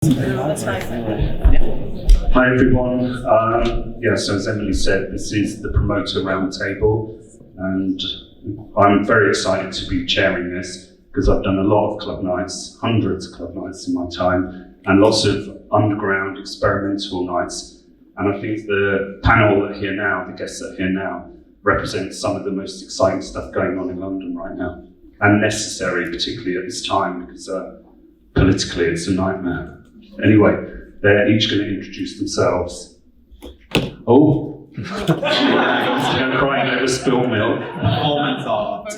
That's fine. Hi everyone. So as Emily said, this is the Promoter Roundtable, and I'm very excited to be chairing this because I've done a lot of club nights, hundreds of club nights in my time, and lots of underground experimental nights. And I think the panel that are here now, the guests that are here now, represent some of the most exciting stuff going on in London right now, and necessary, particularly at this time, because politically it's a nightmare. Anyway, they're each going to introduce themselves. Oh, don't cry, never spill milk. Performance art.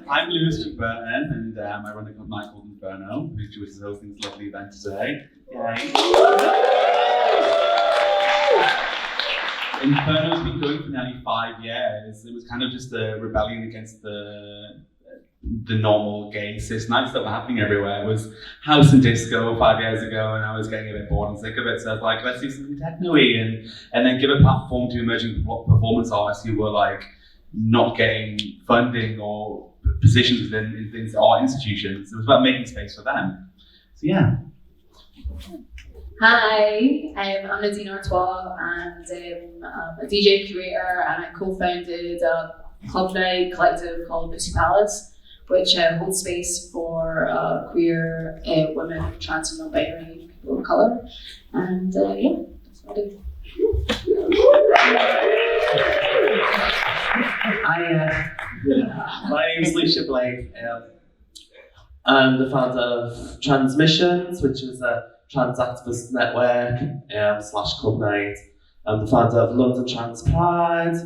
I'm Lucia Burton, and I run a club night called INFERNO, which is hosting this lovely event today. Yay! INFERNO's been going for nearly 5 years. It was kind of just a rebellion against the normal gay cis nights that were happening everywhere. It was house and disco 5 years ago, and I was getting a bit bored and sick of it, so I was like, let's do something techno-y and then give a platform to emerging performance artists who were like not getting funding or positions within art institutions. It was about making space for them. So yeah. Hi, I'm Nadine Artois, and I'm a DJ curator, and I co-founded a club night collective called Pxssy Palace, which holds space for queer women, trans and non-binary people of colour. And yeah, that's what I do. My name is Lucia Blayke. I'm the founder of Transmissions, which is a trans activist network / club night. I'm the founder of London Trans Pride,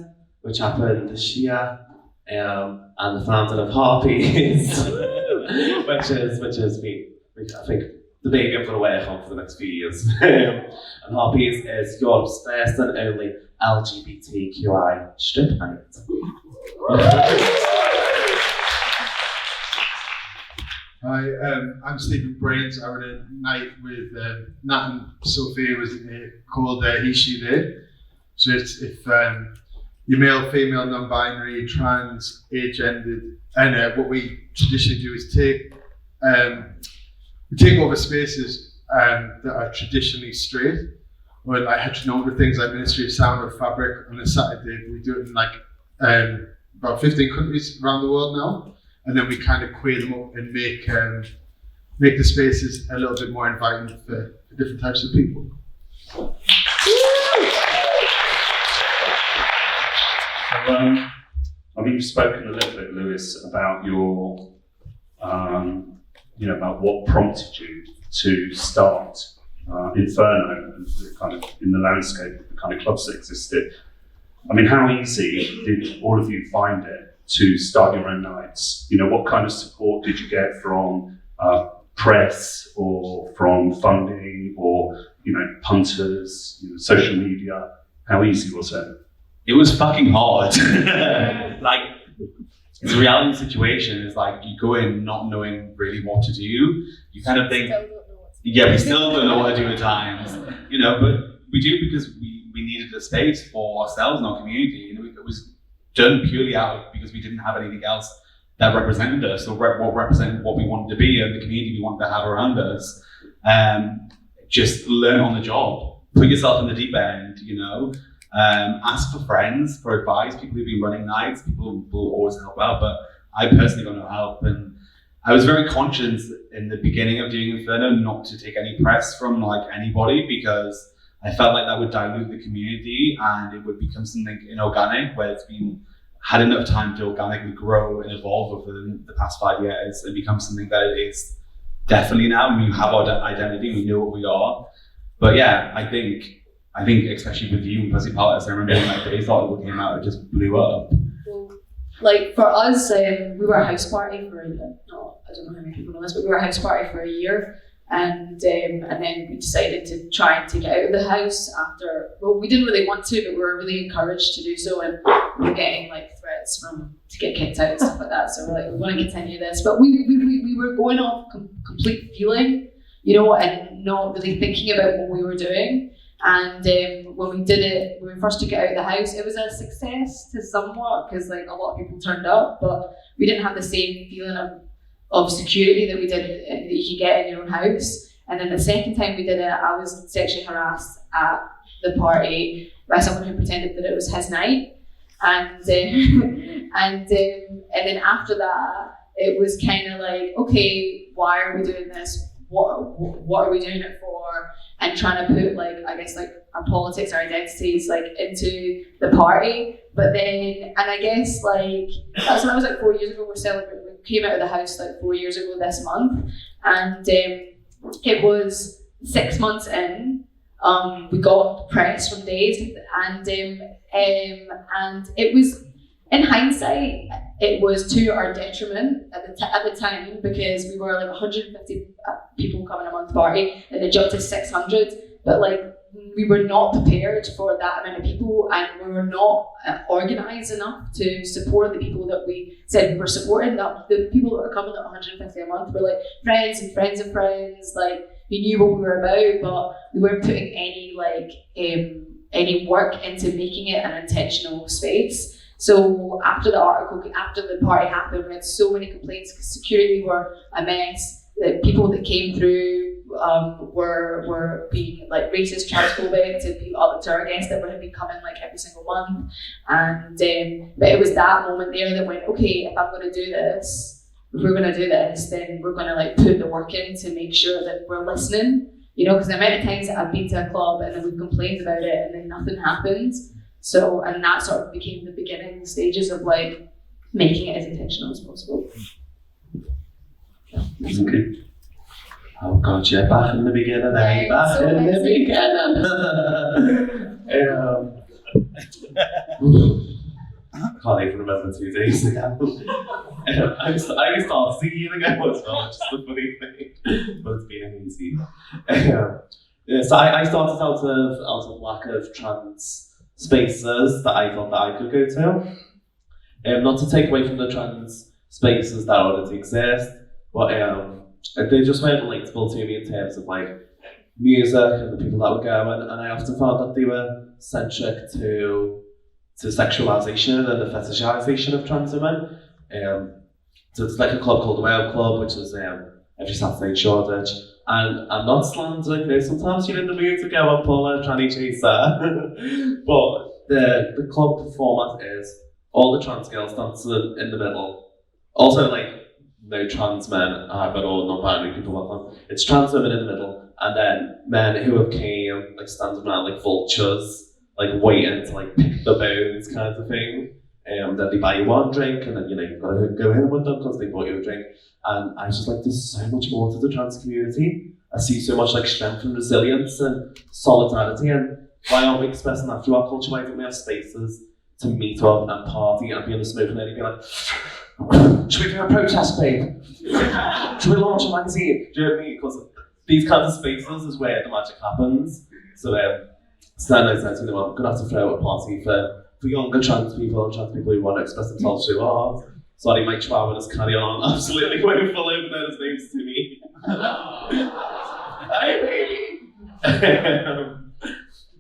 which happened this year. And the founder of Harpies, which is me. I think the baby I'm going to work on for the next few years. And Harpies is Europe's first and only LGBTQI strip night. Hi, I'm Stephen Brains. I run a night with Nat and Sophie called He.She.They. So it's if you're male, female, non-binary, trans, agendered, and what we traditionally do is we take over spaces that are traditionally straight, or like heteronormative things like Ministry of Sound or Fabric on a Saturday. We do it in like about 15 countries around the world now, and then we kind of queer them up and make the spaces a little bit more inviting for different types of people. You've spoken a little bit, Lewis, about your, about what prompted you to start Inferno and kind of in the landscape of the kind of clubs that existed. I mean, how easy did all of you find it to start your own nights? What kind of support did you get from press or from funding or, punters, social media? How easy was it? It was fucking hard. Like, it's a reality situation. It's like you go in not knowing really what to do. You kind of think, we still don't know what to do at times, but we do because we needed a space for ourselves and our community. It was done purely because we didn't have anything else that represented us or what represented what we wanted to be and the community we wanted to have around us. Just learn on the job, put yourself in the deep end, ask for friends, for advice. People who've been running nights, people will always help out, but I personally got no help. And I was very conscious in the beginning of doing Inferno not to take any press from anybody, because I felt like that would dilute the community and it would become something inorganic, where it's been had enough time to organically grow and evolve over the past 5 years and become something that it is definitely now. We have our identity, we know what we are. But yeah, I think especially with you and Pxssy Palace, I remember when the article came out, it just blew up. Like for us, we were a house party for I don't know how many people know this, but we were a house party for a year, and then we decided to try and take it out of the house after. Well, we didn't really want to, but we were really encouraged to do so, and we were getting threats to get kicked out and stuff like that. So we're like, we want to continue this, but we were going off complete feeling, and not really thinking about what we were doing. And when we did it, when we first took it out of the house, it was a success to somewhat, because a lot of people turned up, but we didn't have the same feeling of of security that we did that you could get in your own house. And then the second time we did it, I was sexually harassed at the party by someone who pretended that it was his night. And and then after that, it was kind of like, okay, why are we doing this? What are we doing it for? And trying to put like, I guess like our politics, our identities like into the party. But then, and I guess like, that's when I was like 4 years ago, we came out of the house like 4 years ago this month. And it was 6 months in, we got press from Days, and it was, in hindsight, it was to our detriment at the time, because we were like 150 people coming a month party, and it jumped to 600. But like, we were not prepared for that amount of people, and we were not organised enough to support the people that we said we were supporting. That the people that were coming at 150 a month were like friends and friends of friends, like who knew what we were about, but we weren't putting any any work into making it an intentional space. So after the party happened, we had so many complaints because security were a mess. The people that came through were being like racist, transphobic to our guests that had been coming like every single month. And but it was that moment there that went, okay, if we're going to do this, then we're going to like put the work in to make sure that we're listening. You know, because the amount of times that I've been to a club and then we've complained about it and then nothing happened. So, and that sort of became the beginning stages of like making it as intentional as possible. Okay. Oh God, yeah, back in the beginning, Right, back so in the messy. beginning. Can't even remember 2 days ago. I started singing again as well, which is the funny thing. But it's been easy. So I started out of lack of trans spaces that I thought that I could go to. Not to take away from the trans spaces that already exist, but they just weren't relatable to me in terms of like music and the people that would go, and I often found that they were centric to sexualization and the fetishization of trans women. So it's like a club called the Whale Club, which is every Saturday in Shoreditch. And I'm not slandering, you know, sometimes you're in the mood to go and pull a tranny chaser. But the club format is all the trans girls dancing in the middle. Also, like, no trans men either, or non-binary people with them. It's trans women in the middle, and then men who have came, like, standing around like vultures, like waiting to like pick the bones kind of thing. Then they buy you one drink, and then you know you've got to go in with them because they bought you a drink. And I was just like, there's so much more to the trans community. I see so much like strength and resilience and solidarity, and why aren't we expressing that through our culture? Why don't we have spaces to meet up and party and be in the smoking area and be like, should we do a protest, babe? Should we launch a magazine? Do you know what I mean? Because these kinds of spaces is where the magic happens. So then I said, you know what, I'm going to have to throw a party for younger trans people and trans people who want to express themselves through art. Sorry, my chihuahua just carry on absolutely woeful over there, his name's to me. Hi, baby!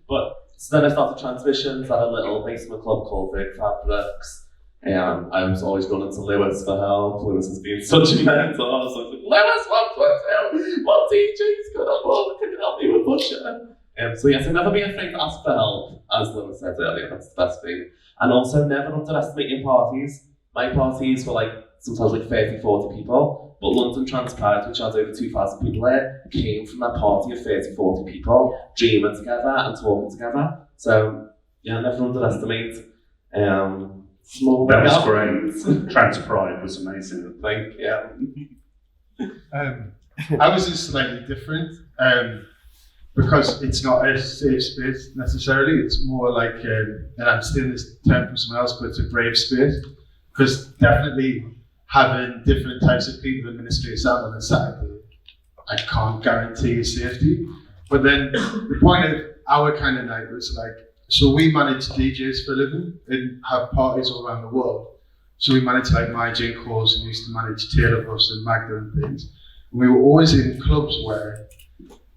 But so then I started transmissions at a little basement club called Big Fabrics. I was always running to Lewis for help. Lewis has been such a mentor, so I was like, Lewis, what DJ's good at all? Can you help me with Pusher? So yes, so never be afraid to ask for help, as Lewis said earlier, that's the best thing. And also never underestimate your parties. My parties were like, sometimes like 30, 40 people, but London Trans Pride, which has over 2,000 people there, came from that party of 30, 40 people, dreaming together and talking together. So yeah, never underestimate small. That was great. Trans Pride was amazing. Thank you. I was just slightly different because it's not a safe space necessarily. It's more like, and I'm stealing this term from someone else, but it's a brave space. Because definitely having different types of people in Ministry of Sound on a Saturday, I can't guarantee your safety. But then the point of our kind of night was like, so we manage DJs for a living and have parties all around the world. So we managed like My Jane Calls and used to manage Taylor Bus and Magda and things. And we were always in clubs where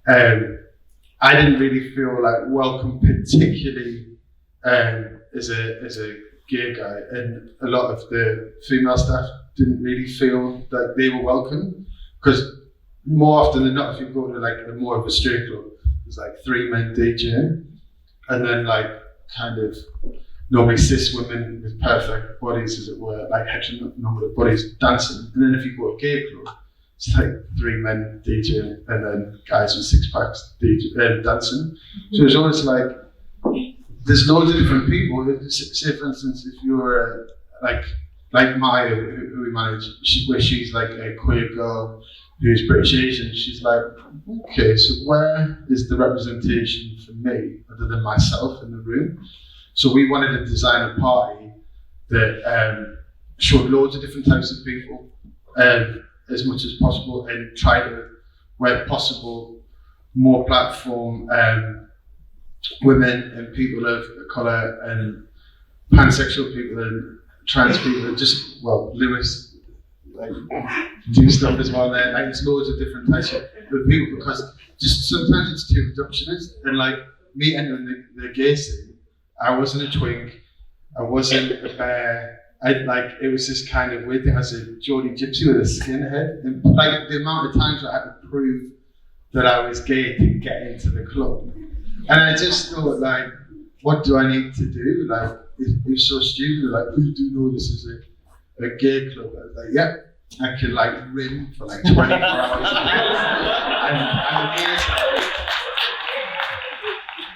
I didn't really feel like welcome, particularly as a gay guy, and a lot of the female staff didn't really feel like they were welcome, because more often than not, if you go to like more of a straight club, there's like 3 men DJing, and then like kind of normally cis women with perfect bodies, as it were, like heteronormative bodies dancing. And then if you go to a gay club, it's like 3 men DJing and then guys with 6-packs dancing. So it's always like, there's loads of different people. Say for instance, if you're like Maya, who we manage, where she's like a queer girl who's British Asian, she's like, okay, so where is the representation for me other than myself in the room? So we wanted to design a party that showed loads of different types of people as much as possible, and try to, where possible, more platform women and people of colour and pansexual people and trans people, and just, well, Lewis, like, do stuff as well there. Like, there's loads of different types of people, because just sometimes it's too reductionist. And like me entering the gay scene, I wasn't a twink, I wasn't a bear. It was this kind of weird thing. I was a Geordie gypsy with a skinhead. And like the amount of times I had to prove that I was gay to get into the club. And I just thought, like, what do I need to do? Like, it was so stupid. Like, you do know this is a gay club? I was like, yeah, I can like rim for like 24 hours. I'm here.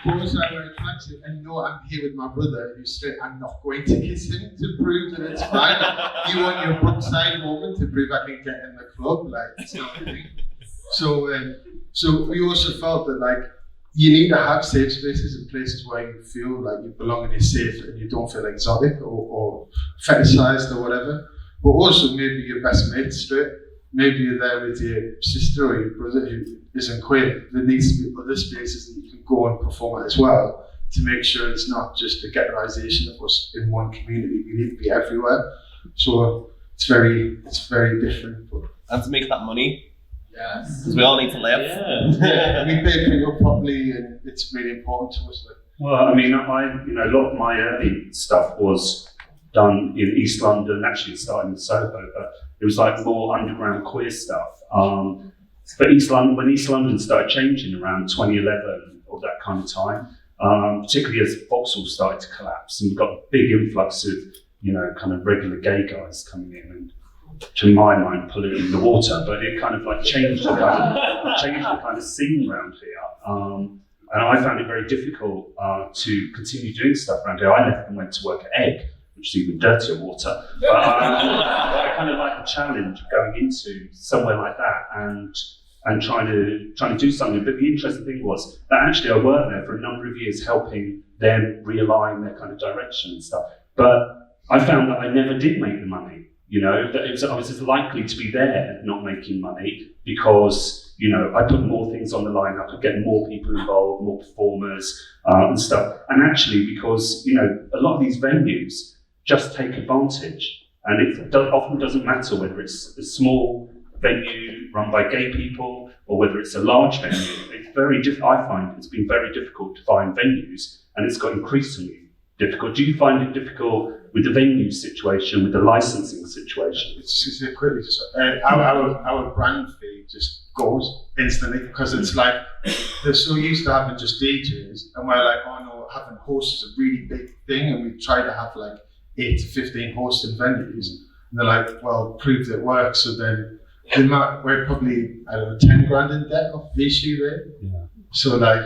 Also, I wear a tracksuit and know I'm here with my brother who's straight. I'm not going to kiss him to prove that it's fine. You want your Brookside moment to prove I can get in the club? Like, it's not a thing. So we also felt that like, you need to have safe spaces and places where you feel like you belong and you're safe and you don't feel exotic or fetishized or whatever. But also maybe your best mate's straight. Maybe you're there with your sister or your brother who isn't queer. There needs to be other spaces that you can go and perform at as well, to make sure it's not just a ghettoization of us in one community. We need to be everywhere. So it's very different. And to make that money. Yes. Because we all need to live. Yeah. We pay people properly, and it's really important to us. Well, I mean, a lot of my early stuff was done in East London. Actually, it started in Soho, but it was like more underground queer stuff. But when East London started changing around 2011 or that kind of time, particularly as Vauxhall started to collapse, and we got a big influx of kind of regular gay guys coming in and, to my mind, polluting the water, but it kind of like changed the kind of scene around here. And I found it very difficult to continue doing stuff around here. I left and went to work at Egg, which is even dirtier water. But I kind of like the challenge of going into somewhere like that and trying to do something. But the interesting thing was that actually I worked there for a number of years, helping them realign their kind of direction and stuff. But I found that I never did make the money. That I was as likely to be there not making money because, I put more things on the line. I could get more people involved, more performers and stuff. And actually, because, a lot of these venues just take advantage. And it often doesn't matter whether it's a small venue run by gay people or whether it's a large venue. It's very I find it's been very difficult to find venues, and it's got increasingly difficult. Do you find it difficult with the venue situation, with the licensing situation? It's quickly just our brand fee just goes instantly, because it's like they're so used to having just DJs, and we're like, oh no, having hosts is a really big thing, and we try to have like 8 to 15 hosted venues, and they're like, well, prove that it works. So then we're probably 10 grand in debt of He.She.They. Yeah. So like,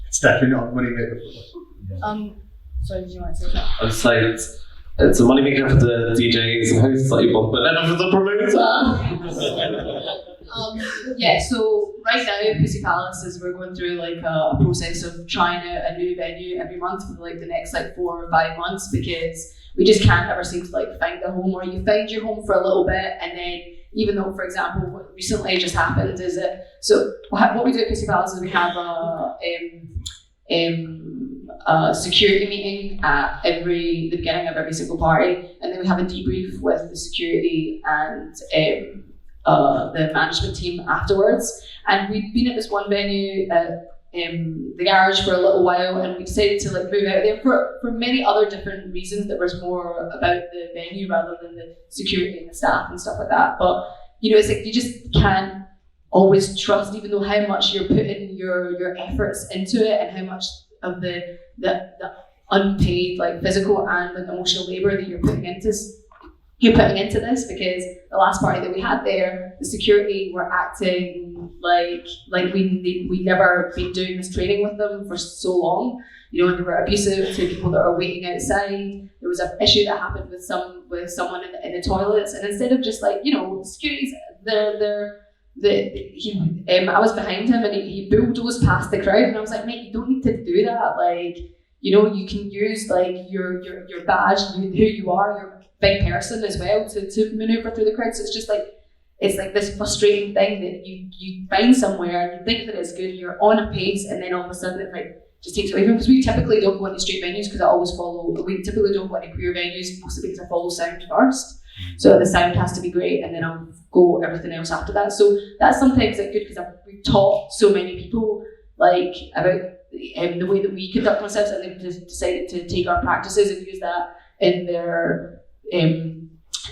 it's definitely not a money maker for us. Sorry, did you want to say that? I'd say it's a moneymaker for the DJs and hosts that you book, but never for the promoter. So right now, Pxssy Palace we're going through like a process of trying out a new venue every month for like the next 4 or 5 months, because we just can't ever seem to find a home, or you find your home for a little bit, and then even though, for example, what recently just happened is that, so what we do at Pxssy Palace is we have a security meeting at the beginning of every single party, and then we have a debrief with the security and the management team afterwards. And we've been at this one venue the garage for a little while, and we decided to like move out there for many other different reasons that was more about the venue rather than the security and the staff and stuff like that. But you know, it's like you just can't always trust, even though how much you're putting your efforts into it and how much of the unpaid like physical and like, emotional labor that you're putting into this, because the last party that we had there, the security were acting like we never been doing this training with them for so long, you know, and they were abusive to people that are waiting outside. There was an issue that happened with someone in the toilets, and instead of just like, you know, security's I was behind him and he bulldozed past the crowd, and I was like, mate, you don't need to do that. Like, you know, you can use like your badge, who you are, your big person as well to maneuver through the crowd. So it's just like, it's like this frustrating thing that you find somewhere and you think that it's good, you're on a pace, and then all of a sudden it like just takes away from it. Because we typically don't go into straight venues we typically don't go into queer venues, mostly because I follow sound first. So the sound has to be great, and then I'll go everything else after that. So that's sometimes like good, because we've taught so many people like about the way that we conduct ourselves, and they've just decided to take our practices and use that in their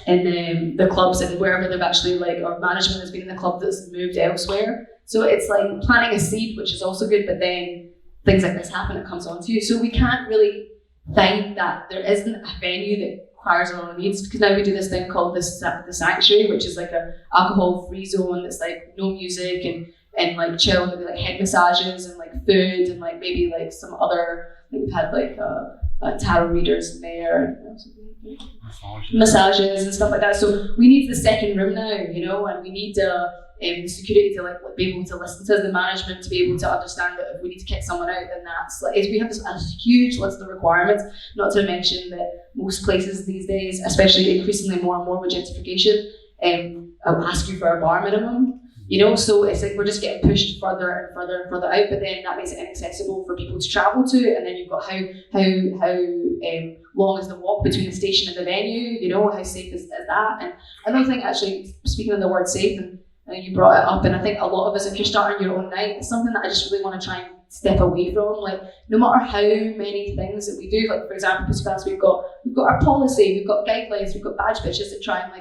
the clubs and wherever they've actually like, or management has been in the club that's moved elsewhere. So it's like planting a seed, which is also good, but then things like this happen, it comes onto you. So we can't really find that there isn't a venue that requires all our needs, because now we do this thing called the sanctuary, which is like a alcohol-free zone that's like no music and like chill, maybe like head massages and like food and like maybe like some other, like we've had like tarot readers in there and massages and stuff like that. So we need the second room now, you know, and we need the security to like be able to listen to the management, to be able to understand that if we need to kick someone out, then that's like, we have this a huge list of requirements, not to mention that most places these days, especially increasingly more and more with gentrification, will ask you for a bar minimum, you know, so it's like we're just getting pushed further and further and further out, but then that makes it inaccessible for people to travel to, and then you've got how long is the walk between the station and the venue, you know, how safe is that? And another thing, actually, speaking of the word safe, and you brought it up, and I think a lot of us, if you're starting your own night, it's something that I just really want to try and step away from. Like, no matter how many things that we do, like for example, Pxssy Palace, we've got our policy, we've got guidelines, we've got badge bitches that try and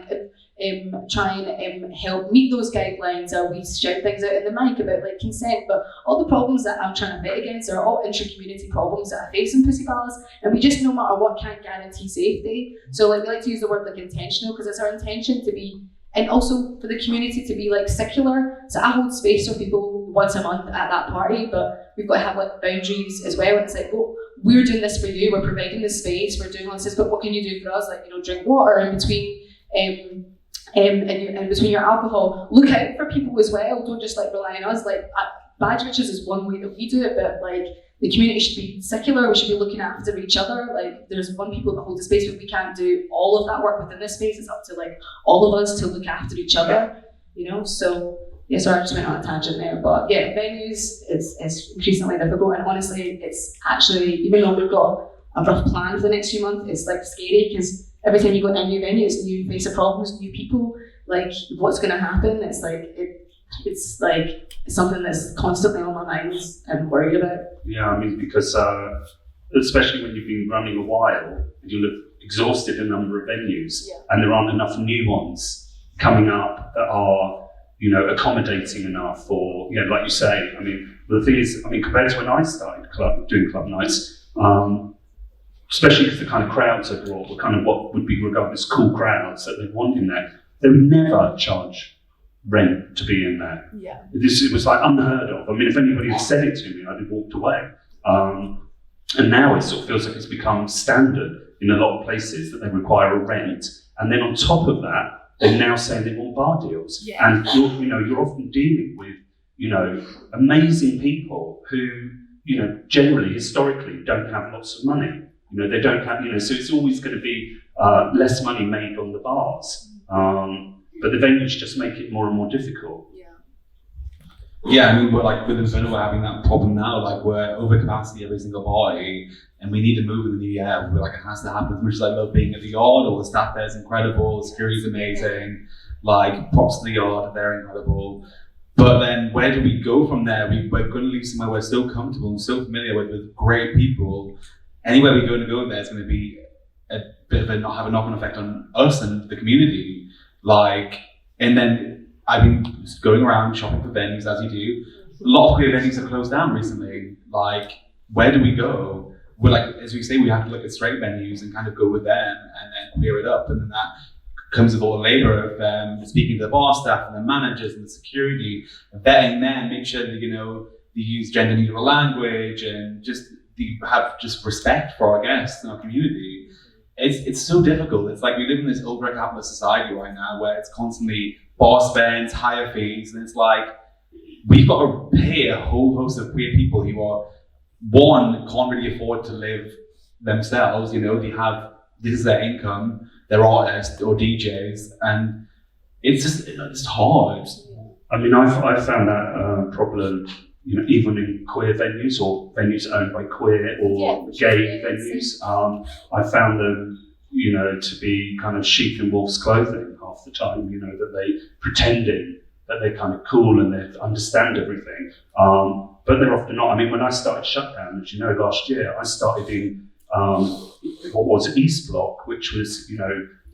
help meet those guidelines. We shout things out in the mic about like consent, but all the problems that I'm trying to fight against are all intra-community problems that I face in Pxssy Palace, and we just, no matter what, can't guarantee safety. So like, we like to use the word like intentional, because it's our intention to be, and also for the community to be like secular. So I hold space for people once a month at that party, but we've got to have like boundaries as well. And it's like, well, we're doing this for you, we're providing the space, we're doing all this, but what can you do for us? Like, you know, drink water in between and between your alcohol. Look out for people as well. Don't just like rely on us. Like, badge bitches is one way that we do it, but like the community should be secular. We should be looking after each other. Like, there's one people that hold the space, but we can't do all of that work within this space. It's up to like all of us to look after each other, you know. So yeah, sorry, I just went on a tangent there, but yeah, venues is increasingly difficult, and honestly, it's actually, even though we've got a rough plan for the next few months, it's like scary, because every time you go into a new venue, it's new face of problems, new people. Like, what's going to happen? It's like it's like something that's constantly on my mind and worried about. Yeah, I mean, because especially when you've been running a while, you'll have exhausted a number of venues, and there aren't enough new ones coming up that are, you know, accommodating enough for, you know, like you say. I mean, the thing is, I mean, compared to when I started doing club nights, especially because the kind of crowds I brought were kind of what would be regarded as cool crowds that they want in there, they would never charge rent to be in there. Yeah. It was like unheard of. I mean, if anybody had said it to me, I'd have walked away. And now it sort of feels like it's become standard in a lot of places that they require a rent. And then on top of that, they're now saying they want bar deals. Yeah. And you're often dealing with, you know, amazing people who, you know, generally, historically, don't have lots of money. You know, they don't have, you know, so it's always going to be less money made on the bars. But the venues just make it more and more difficult. Yeah, I mean, we're like, with INFERNO, we're having that problem now. Like, we're over capacity every single party, and we need to move in the new year. We're like, it has to happen. As much as I love being at the yard, all the staff there is incredible, the security's amazing, like, props to the yard, they're incredible. But then where do we go from there? We're going to leave somewhere we're so comfortable and so familiar with great people. Anywhere we're going to go there is going to be a bit of have a knock-on effect on us and the community. And then I've been going around shopping for venues, as you do. A lot of queer venues have closed down recently. Where do we go? We're as we say, we have to look at straight venues and kind of go with them and then queer it up. And then that comes with all the labour of speaking to the bar staff and the managers and the security, vetting them, make sure that, they use gender neutral language and have respect for our guests and our community. It's so difficult. It's we live in this ultra-capitalist society right now where it's constantly bar spends, higher fees, and it's we've got to pay a whole host of queer people who are, one, can't really afford to live themselves, this is their income, they're artists or DJs, and it's hard. I mean, I've found that problem, even in queer venues or venues owned by queer or gay venues. I found them, to be kind of sheep in wolf's clothing half the time, that they pretending that they're kind of cool and they understand everything. But they're often not. I mean, when I started Shutdown, as you know, last year, I started in what was East Block, which was,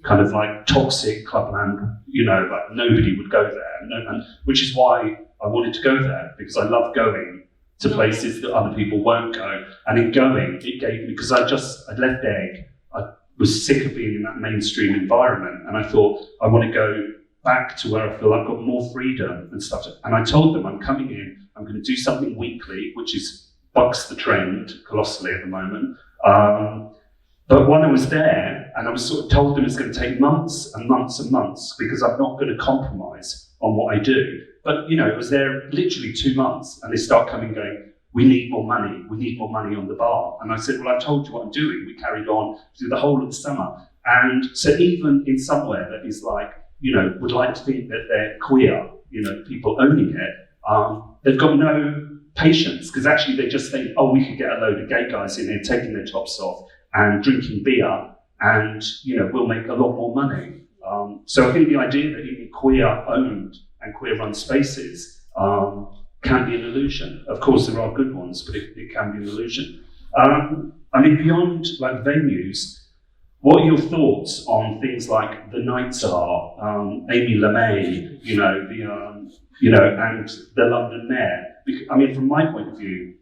kind of toxic clubland, nobody would go there. And which is why I wanted to go there, because I love going to places that other people won't go. And in going, it gave me, because I'd left Egg, I was sick of being in that mainstream environment. And I thought, I want to go back to where I feel I've got more freedom and stuff. And I told them, I'm coming in, I'm going to do something weekly, which bucks the trend colossally at the moment. But when I was there, and I was sort of told them it's going to take months and months and months, because I'm not going to compromise on what I do. But, it was there literally 2 months, and they start coming going, we need more money on the bar. And I said, well, I've told you what I'm doing. We carried on through the whole of the summer. And so even in somewhere that is would like to think that they're queer, people owning it, they've got no patience, because actually they just think, oh, we could get a load of gay guys in here taking their tops off and drinking beer, and we'll make a lot more money. So I think the idea that even queer-owned and queer-run spaces can be an illusion. Of course, there are good ones, but it can be an illusion. I mean, beyond venues, what are your thoughts on things like the Night Tsar, Amy LeMay, and the London Mayor? I mean, from my point of view,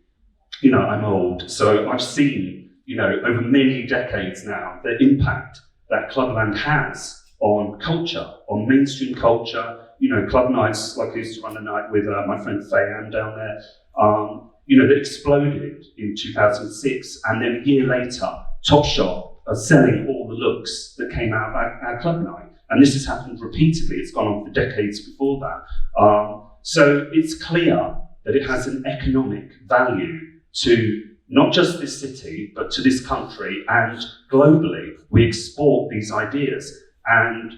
I'm old, so I've seen, over many decades now, the impact that Clubland has on culture, on mainstream culture. Club nights, I used to run a night with my friend Faye-Ann down there, that exploded in 2006, and then a year later, Topshop are selling all the looks that came out of our club night. And this has happened repeatedly. It's gone on for decades before that. So it's clear that it has an economic value to not just this city, but to this country, and globally. We export these ideas. And,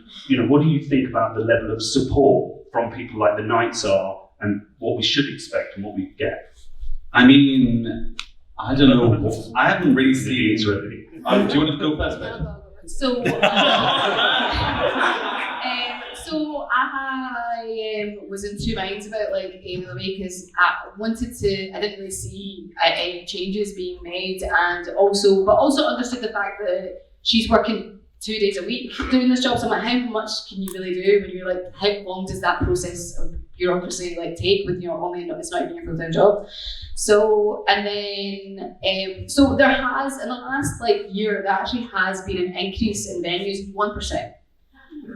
what do you think about the level of support from people like the Night Tsar, and what we should expect and what we get? I mean, I don't know. I haven't really seen. Do you want to go first, Ben? So I was in two minds about Amy LeMay, because I didn't really see any changes being made, but also understood the fact that she's working 2 days a week doing this job. So I'm how much can you really do when you're how long does that process of bureaucracy take with it's not even your full-time job. So and then so there has in the last year there actually has been an increase in venues 1%.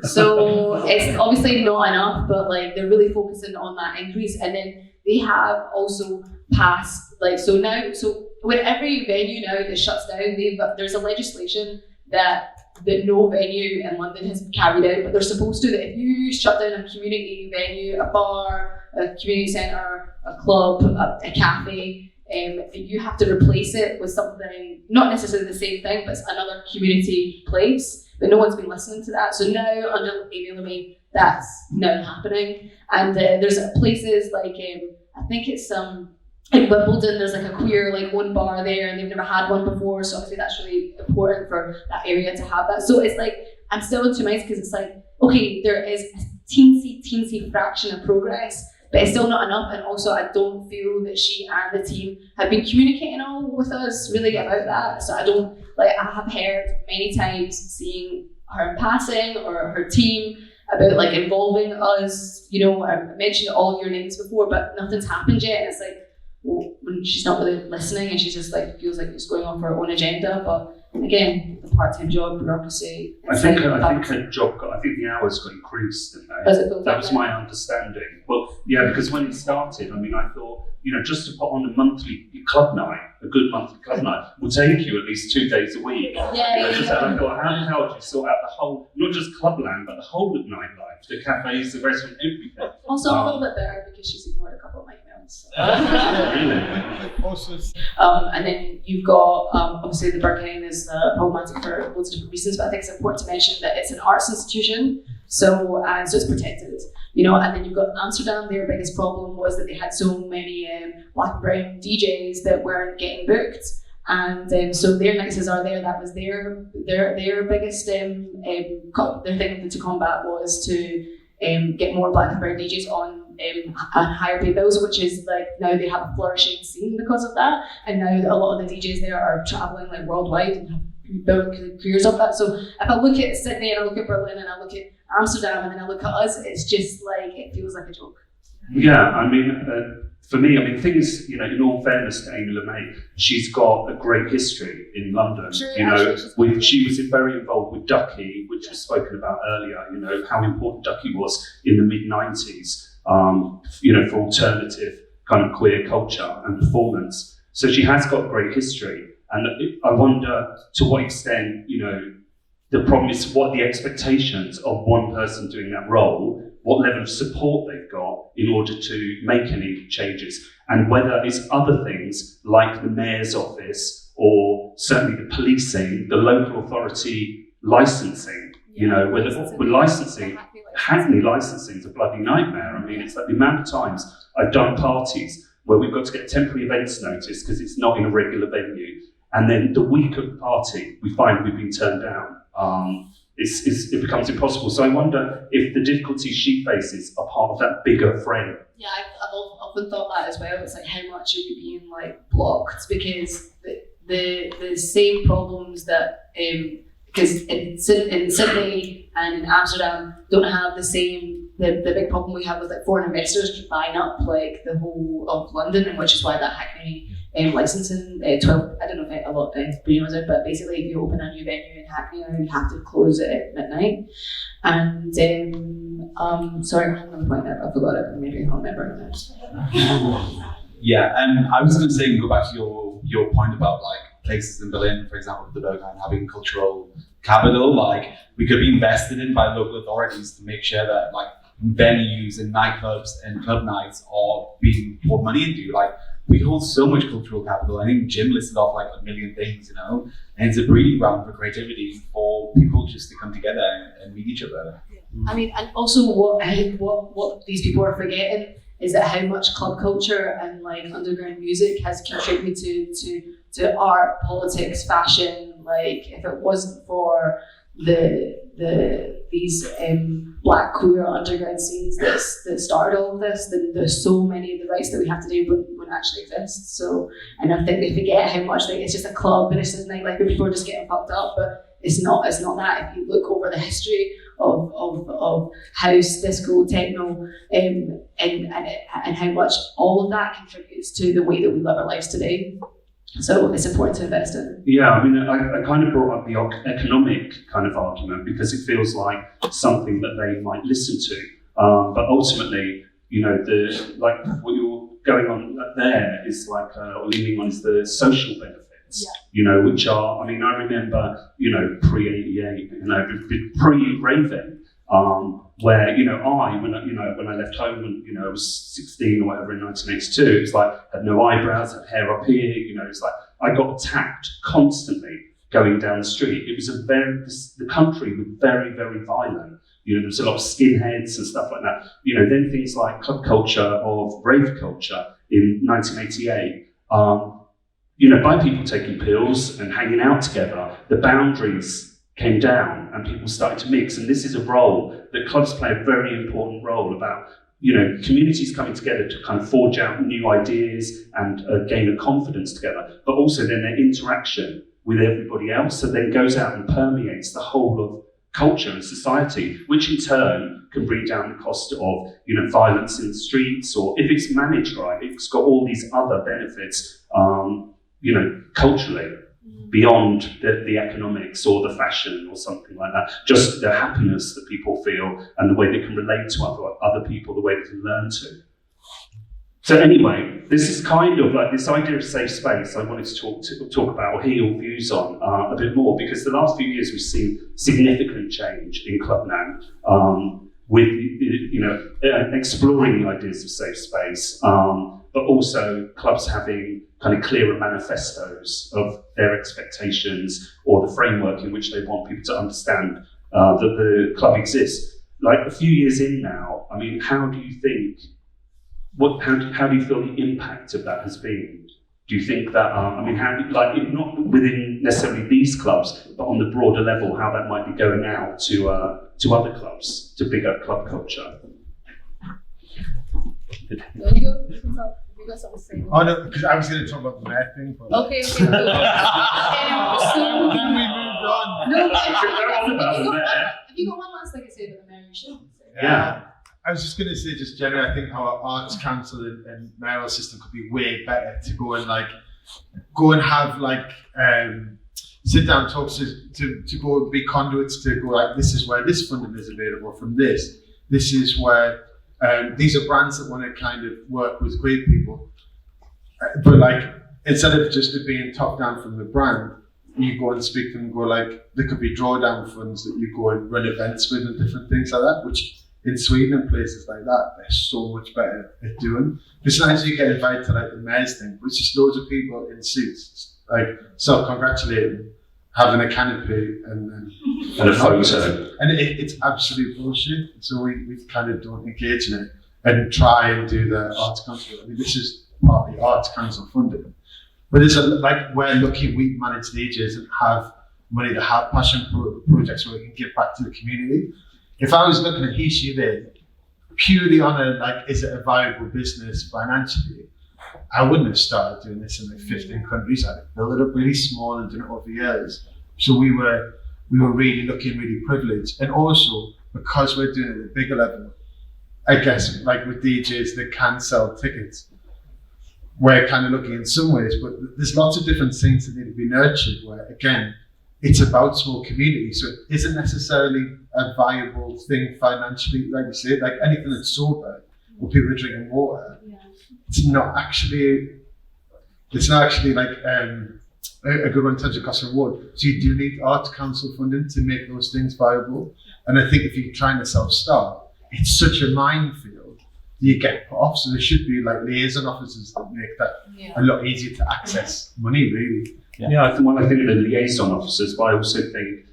So it's obviously not enough, but they're really focusing on that increase. And then they have also passed so when every venue now that shuts down, there's a legislation that no venue in London has carried out, but they're supposed to, that if you shut down a community venue, a bar, a community centre, a club, a cafe, you have to replace it with something, not necessarily the same thing, but it's another community place. But no one's been listening to that. So now, under Amy LeMay, that's now happening. And there's places I think it's in Wimbledon, there's a queer owned bar there, and they've never had one before. So obviously that's really important for that area to have that. So it's I'm still in two minds, because it's okay, there is a teensy fraction of progress but it's still not enough. And also, I don't feel that she and the team have been communicating all with us really about that. So I don't, like, I have heard many times seeing her in passing or her team about like involving us, you know, I mentioned all your names before, but nothing's happened yet. And it's like, well, when she's not really listening and she just like feels like it's going on for her own agenda. But again, the part-time job, bureaucracy. I think her job got, I think the hours got increased, didn't they? That was my understanding. Well, yeah, because when it started, I mean, I thought, you know, just to put on a monthly club night, a good monthly club night, will take you at least 2 days a week. Yeah. I thought, how the hell do you sort out the whole, not just clubland, but the whole of nightlife, the cafes, the restaurant, everything? Also a little bit better because she's ignored a couple of my emails. Really? And then you've got, obviously the Burton is problematic for loads of different reasons, but I think it's important to mention that it's an arts institution, so it's protected. You know, and then you've got Amsterdam. Their biggest problem was that they had so many black and brown DJs that weren't getting booked, and so their nexus are there. That was their biggest their thing to combat was to get more black and brown DJs on higher pay bills, which is like now they have a flourishing scene because of that, and now a lot of the DJs there are traveling like worldwide and have built careers of that. So if I look at Sydney and I look at Berlin and I look at Amsterdam and then I look at us, it's just like, it feels like a joke. Yeah, I mean, for me, I mean, things, you know, in all fairness to Amy LeMay, she's got a great history in London. True, you know, she was very involved with Ducky, which was spoken about earlier, you know, how important Ducky was in the mid-90s, you know, for alternative kind of queer culture and performance. So she has got a great history. And I wonder to what extent, you know, the problem is what the expectations of one person doing that role, what level of support they've got in order to make any changes, and whether it's other things like the mayor's office or certainly the policing, the local authority licensing, you know, whether with licensing, Hackney licensing is a bloody nightmare. I mean, it's like the amount of times I've done parties where we've got to get temporary events notice because it's not in a regular venue. And then the week of the party, we find we've been turned down. It becomes impossible. So I wonder if the difficulties she faces are part of that bigger frame. Yeah, I've often thought that as well. It's like, how much are you being like blocked? Because the same problems that because in Sydney and in Amsterdam don't have the same the big problem we have with like foreign investors buying up like the whole of London, and which is why that Hackney licensing 12. I don't know if a lot of knows it, but basically if you open a new venue in Hackney, you have to close it at midnight. And sorry, I had another point there, I forgot it. Maybe I'll remember it. Yeah, and I was going to say, go back to your point about like places in Berlin, for example, the Berghain having cultural capital. Like we could be invested in by local authorities to make sure that like venues and nightclubs and club nights are being poured money into. Like we hold so much cultural capital. I think Jim listed off like a million things, you know, and it's a breeding ground for creativity for people just to come together and meet each other. I mean, and also what these people are forgetting is that how much club culture and like underground music has contributed to art, politics, fashion. Like if it wasn't for these black queer underground scenes that started all of this, then there's so many of the rights that we have today wouldn't actually exist. So, and I think they forget how much like it's just a club and it's just nightlife and people are just getting fucked up, but it's not that. If you look over the history of house, disco, techno, and how much all of that contributes to the way that we live our lives today. So it's important to invest in. Yeah, I mean, I kind of brought up the economic kind of argument because it feels like something that they might listen to. But ultimately, you know, what you're going on there is like, or leaning on is the social benefits, you know, which are, I mean, I remember, you know, pre-88, you know, pre-raving, where, you know, when I left home when, you know, I was 16 or whatever in 1982, it was like, I had no eyebrows, had hair up here, you know, it's like, I got attacked constantly going down the street. It was the country was very, very violent. You know, there was a lot of skinheads and stuff like that. You know, then things like club culture or rave culture in 1988, you know, by people taking pills and hanging out together, the boundaries came down and people started to mix. And this is a role that clubs play a very important role about communities coming together to kind of forge out new ideas and gain a confidence together, but also then their interaction with everybody else, so then goes out and permeates the whole of culture and society, which in turn can bring down the cost of violence in the streets, or if it's managed right, it's got all these other benefits, culturally, beyond the economics or the fashion or something like that. Just the happiness that people feel and the way they can relate to other people, the way they can learn to. So anyway, this is kind of like this idea of safe space I wanted to talk about or hear your views on a bit more, because the last few years we've seen significant change in Club Now, with exploring the ideas of safe space, but also clubs having kind of clearer manifestos of their expectations or the framework in which they want people to understand that the club exists. Like a few years in now, I mean, how do you think? How do you feel the impact of that has been? Do you think that, not within necessarily these clubs, but on the broader level, how that might be going out to other clubs, to bigger club culture? You got something to say? Oh no, because I was going to talk about the mayor thing. But Okay, cool. then we moved on. No, have you got one last thing to say about the mayor show? Yeah. I was just going to say, just generally, I think our arts council and mayoral system could be way better to go and have sit down talks to go be conduits to go like, this is where this funding is available from this. This is where these are brands that want to kind of work with great people, but instead of just it being top down from the brand, you go and speak to them and go there could be drawdown funds that you go and run events with and different things like that, which in Sweden and places like that, they're so much better at doing. Besides, you get invited to the mayor's thing, which is loads of people in suits, self-congratulating, having a canopy and a photo. And it's absolute bullshit. So we kind of don't engage in it and try and do the arts council. I mean, this is partly arts council funding, but it's we're lucky we manage stages and have money to have passion projects where we can give back to the community. If I was looking at He.She.They purely on is it a viable business financially, I wouldn't have started doing this in 15 countries. I'd have built it up really small and done it over years. So we were really looking really privileged. And also, because we're doing it at a bigger level, I guess with DJs that can sell tickets, we're kind of looking in some ways, but there's lots of different things that need to be nurtured where, again, it's about small communities, so it isn't necessarily a viable thing financially, like you say, anything that's sober, or people are drinking water. Yeah. It's not actually a good one in terms of cost and reward. So you do need arts council funding to make those things viable. And I think if you're trying to self-start, it's such a minefield. You get put off, so there should be liaison officers that make that a lot easier to access money, really. I think the liaison officers, but I also think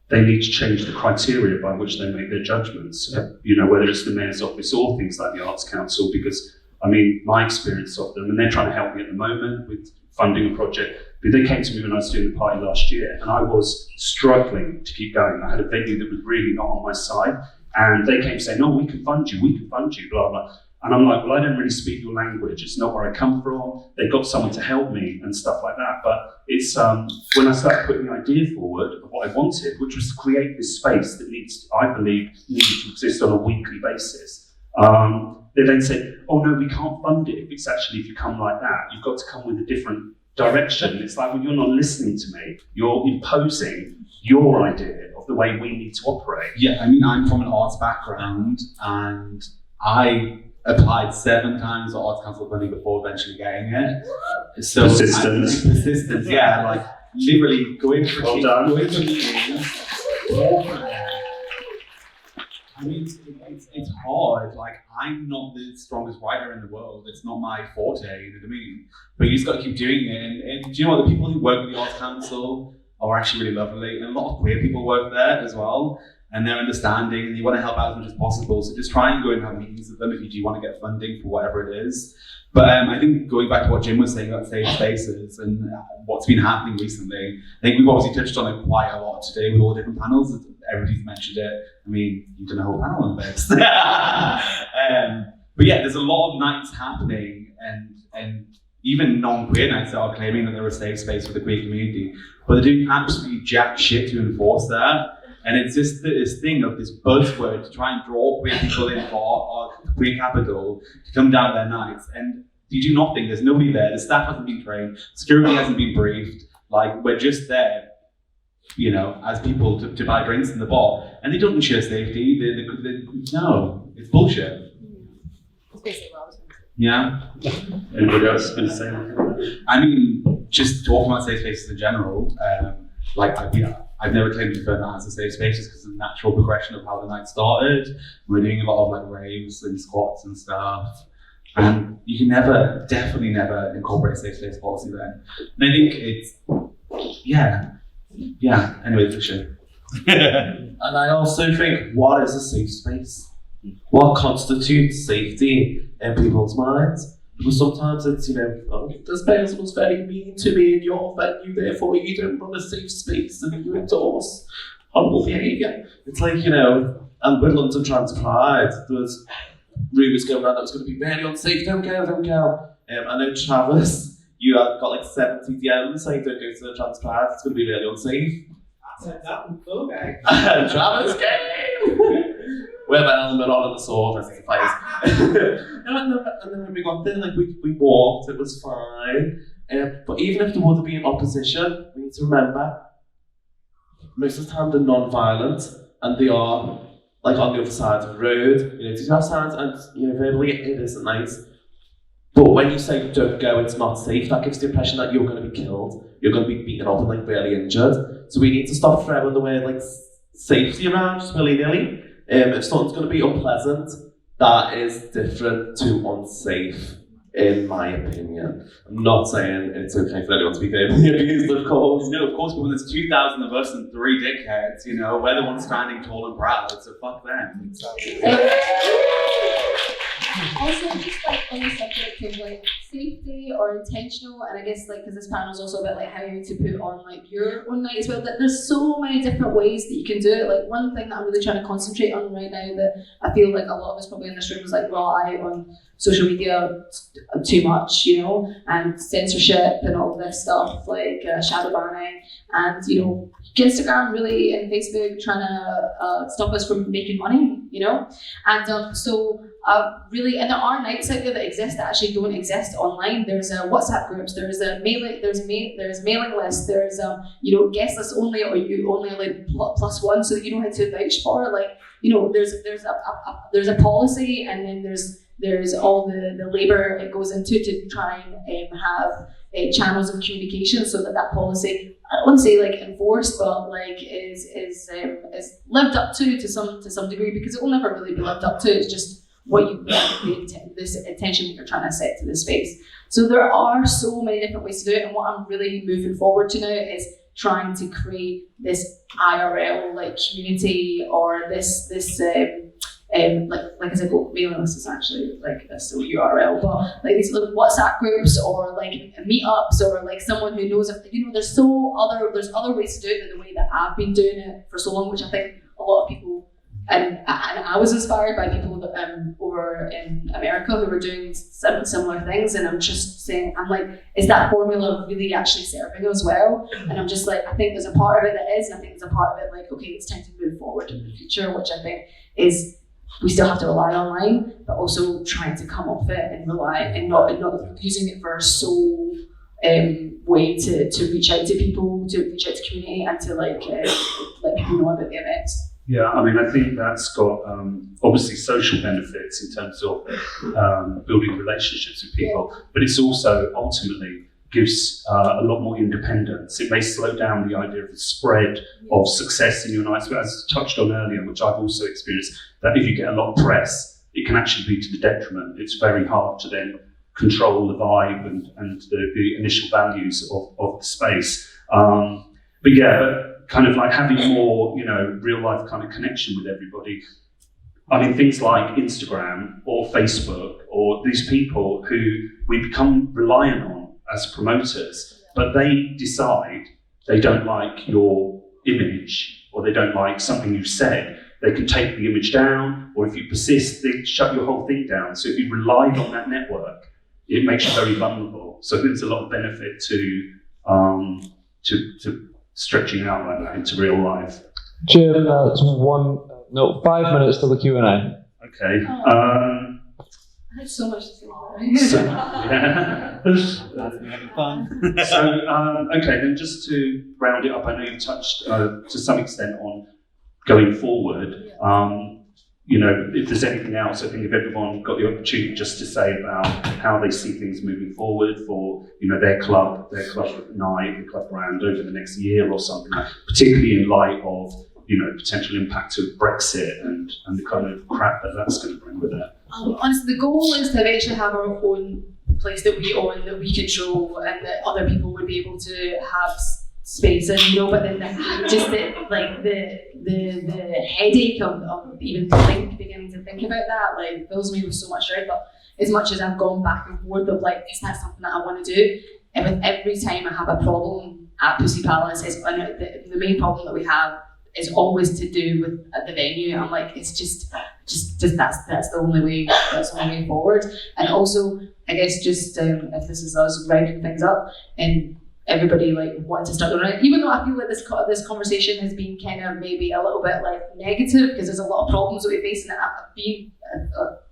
they need to change the criteria by which they make their judgments, whether it's the mayor's office or things like the Arts Council, because, my experience of them, and they're trying to help me at the moment with funding a project, but they came to me when I was doing the party last year, and I was struggling to keep going. I had a venue that was really not on my side, and they came saying, "No, we can fund you, blah, blah." And I'm like, well, I don't really speak your language. It's not where I come from. They got someone to help me and stuff like that. But it's when I started putting the idea forward of what I wanted, which was to create this space that I believe needed to exist on a weekly basis. They then said, oh no, we can't fund it if you come like that. You've got to come with a different direction. It's like, well, you're not listening to me. You're imposing your idea of the way we need to operate. Yeah, I'm from an arts background, and I applied 7 times for Arts Council funding before eventually getting it. So Persistence, yeah, literally going for meetings. It's hard. I'm not the strongest writer in the world. It's not my forte, you know what I mean? But you just got to keep doing it. And do you know what? The people who work with the Arts Council are actually really lovely. And a lot of queer people work there as well. and they're understanding, and you want to help out as much as possible. So just try and go and have meetings with them if you do want to get funding for whatever it is. But I think going back to what Jim was saying about safe spaces and what's been happening recently, I think we've obviously touched on it quite a lot today with all the different panels. Everybody's mentioned it. I mean, you've done a whole panel on this. But yeah, there's a lot of nights happening, and even non-queer nights that are claiming that they're a safe space for the queer community, but they're doing absolutely jack shit to enforce that. And it's just this thing of this buzzword to try and draw queer people in for our queer capital to come down their nights. And you do nothing, there's nobody there, the staff hasn't been trained, security hasn't been briefed, like we're just there, you know, as people to buy drinks in the bar. And they don't ensure safety, no, it's bullshit. That's basically what I was going to say. Yeah. Anybody else going to say anything? I mean, just talking about safe spaces in general, I've never claimed INFERNO as a safe space just because of the natural progression of how the night started. We're doing a lot of like raves and squats and stuff. And you can definitely never incorporate safe space policy then. And I think it's, yeah. Anyway, for sure. And I also think, what is a safe space? What constitutes safety in people's minds? Because sometimes it's, you know, oh, this person was very mean to me in your venue, therefore you don't run a safe space and you endorse horrible behaviour. It's like, you know, and with London Trans Pride, there was rumours going around that it was going to be very unsafe, don't go. I know Travis, you have got like 70 DMs saying don't go to the Trans Pride, it's going to be really unsafe. I said that one, cool guy. Travis came! We're the element on the sword as the players. And then when we got there, like we walked, it was fine. But even if there would have been opposition, we need to remember, most of the time they're non-violent and they are like on the other side of the road. You know, do have signs and, you know, verbally it isn't nice. But when you say don't go, it's not safe, that gives the impression that you're going to be killed, you're going to be beaten up and like barely injured. So we need to stop throwing the word like safety around just willy-nilly. If something's going to be unpleasant, that is different to unsafe, in my opinion. I'm not saying it's okay for anyone to be verbally abused, of course. No, of course, but when there's 2,000 of us and 3 dickheads, you know, we're the ones standing tall and proud, so fuck them. Also, just like on the subject of like safety or intentional, and I guess like because this panel is also about like how you to put on like your own night as well. That there's so many different ways that you can do it. Like one thing that I'm really trying to concentrate on right now that I feel like a lot of us probably in this room is like rely on social media too much, you know, and censorship and all this stuff like shadow banning, and you know, Instagram really and Facebook trying to stop us from making money, you know, and so. Really, and there are nights out there that exist that actually don't exist online. There's WhatsApp groups, there's a mailing, there's mailing lists, there's you know, guest lists only, or you only like +1, so that you know how to vouch for. Like, you know, there's a policy, and then there's all the labour it goes into to try and have channels of communication so that policy, I don't want to say like enforced, but like is lived up to some degree, because it will never really be lived up to. It's just what you this attention that you're trying to set to this space. So there are so many different ways to do it, and what I'm really moving forward to now is trying to create this IRL like community, or this like I said, mailing list is actually like a still URL, but like these little WhatsApp groups or like meetups, or like someone who knows, if you know, there's other ways to do it than the way that I've been doing it for so long, which I think a lot of people. And I was inspired by people over in America who were doing similar things, and I'm just saying, I'm like, is that formula really actually serving us well? And I'm just like, I think there's a part of it that is, and I think there's a part of it like, okay, it's time to move forward in the future, which I think is, we still have to rely online, but also trying to come off it and rely, and not using it for a sole way to reach out to people, to reach out to community, and to like let people know about the events. Yeah, I mean, I think that's got obviously social benefits in terms of building relationships with people, but it's also ultimately gives a lot more independence. It may slow down the idea of the spread of success in your nights, but as touched on earlier, which I've also experienced, that if you get a lot of press, it can actually be to the detriment. It's very hard to then control the vibe and the initial values of the space. But kind of like having more, real life kind of connection with everybody. I mean, things like Instagram or Facebook or these people who we become reliant on as promoters, but they decide they don't like your image or they don't like something you said. They can take the image down, or if you persist, they shut your whole thing down. So if you relied on that network, it makes you very vulnerable. So there's a lot of benefit to stretching out like that into real life. Jim, it's 5 minutes till the Q&A. Okay. I had so much to say. So, yeah. Having fun. So, okay, then just to round it up, I know you touched to some extent on going forward. If there's anything else, I think if everyone got the opportunity just to say about how they see things moving forward for, their club night, the club brand over the next year or something, particularly in light of, potential impact of Brexit and the kind of crap that's going to bring with it. Honestly, the goal is to eventually have our own place that we own, that we control, and that other people would be able to have space in, but then just the headache of even beginning to think about that, fills me with so much dread. But as much as I've gone back and forth of is that something that I want to do, and with every time I have a problem at Pxssy Palace, the main problem that we have is always to do with the venue. I'm like, it's just that's the only way forward. And also, I guess just if this is us rounding things up and everybody wanting to start doing it, even though I feel like this conversation has been kind of maybe a little bit negative, because there's a lot of problems that we face, and I've been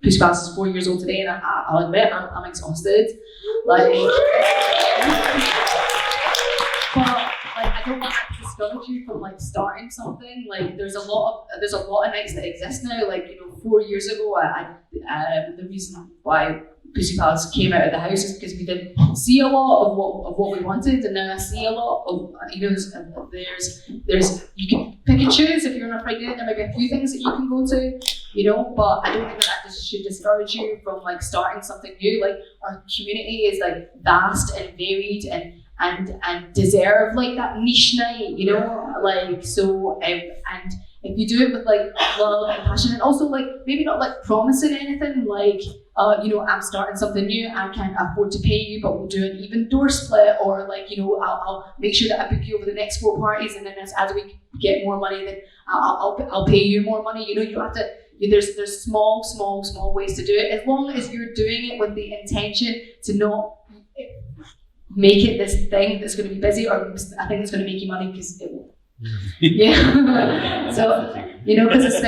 Pxssy Palace is 4 years old today, and I'll admit I'm exhausted. But I don't want to discourage you from starting something. There's a lot of nights that exist now. 4 years ago, the reason why Pxssy Palace came out of the house is because we didn't see a lot of what we wanted, and now I see a lot of there's you can pick and choose. If you're on a Friday night, there might be a few things that you can go to, but I don't think that should discourage you from starting something new. Our community is vast and varied and deserve that niche night, so and if you do it with love and passion, and also maybe not promising anything I'm starting something new, I can't afford to pay you, but we'll do an even door split, or I'll make sure that I book you over the next 4 parties, and then as we get more money, then I'll pay you more money. You don't have to. There's small ways to do it, as long as you're doing it with the intention to not make it this thing that's going to be busy, or I think it's going to make you money, because it won't. Yeah. So because it's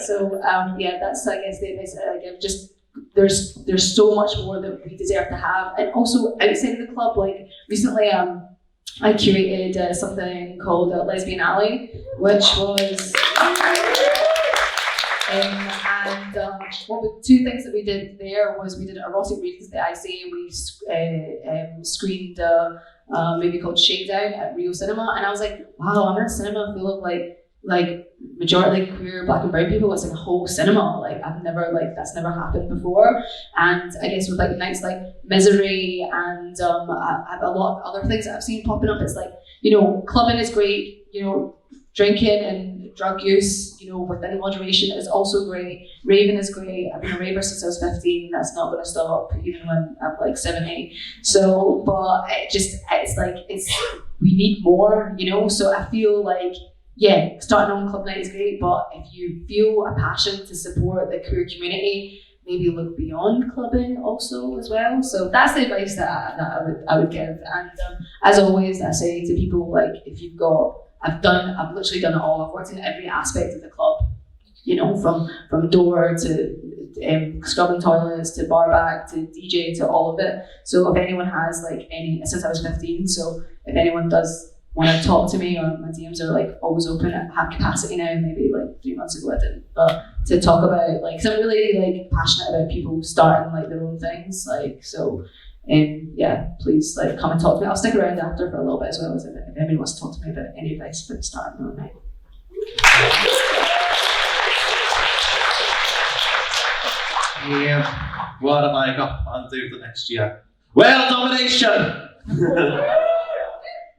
So that's I guess the advice that I give. Just there's so much more that we deserve to have, and also outside of the club. Recently, I curated something called Lesbian Alley, which was. And the 2 things that we did there was we did erotic readings at the IC, and we screened a movie called Shakedown at Rio Cinema, and I was like, wow, I'm in a cinema full of majority queer Black and brown people. It's a whole cinema. I've never that's never happened before. And I guess with nights like Misery and a lot of other things that I've seen popping up, it's clubbing is great, drinking and drug use, within moderation is also great. Raving is great. I've been a raver since I was 15. That's not going to stop, even when I'm 70. So, but we need more, So I feel starting on club night is great, but if you feel a passion to support the queer community, maybe look beyond clubbing also as well. So that's the advice that I would give. And as always, I say to people, if you've got, I've literally done it all. I've worked in every aspect of the club, from door to scrubbing toilets to bar back to DJ to all of it. So if anyone has since I was 15, so if anyone does want to talk to me, or my DMs are always open. I have capacity now. Maybe 3 months ago I didn't, but to talk about because I'm really passionate about people starting their own things. Please come and talk to me. I'll stick around after for a little bit as well, as if anybody wants to talk to me about any advice about starting their own night. Yeah. What have I got planned to do for the next year? World domination!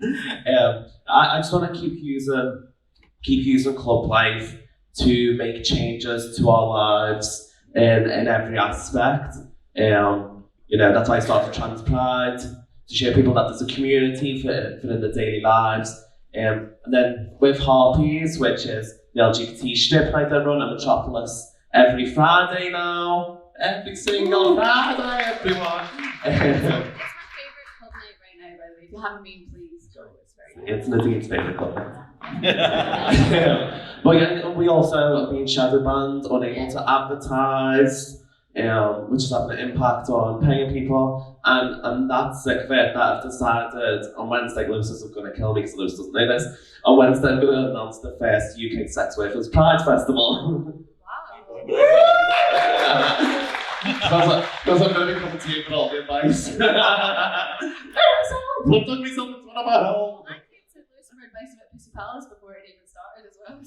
I just want to keep using club life to make changes to our lives in every aspect. That's why I started Trans Pride, to show people that there's a community for in their daily lives. And then with Harpies, which is the LGBT strip night I run at Metropolis every Friday now. Every single Friday, everyone. It's my favourite club night right now, by the way. If you haven't been, please go. It's very nice. It's Nadine's favourite club night. But yeah, we also have been shadow banned, unable to advertise, which is having an impact on paying people. And that's sick of it, that I've decided on Wednesday, Lucia's going to kill me because Lucia doesn't know this. On Wednesday, I'm going to announce the first UK Sex Workers Pride Festival. Because I'm going to be coming to you for all the advice. Took me something to about home. I came to Lucia for advice about Pxssy Palace before it even started as well.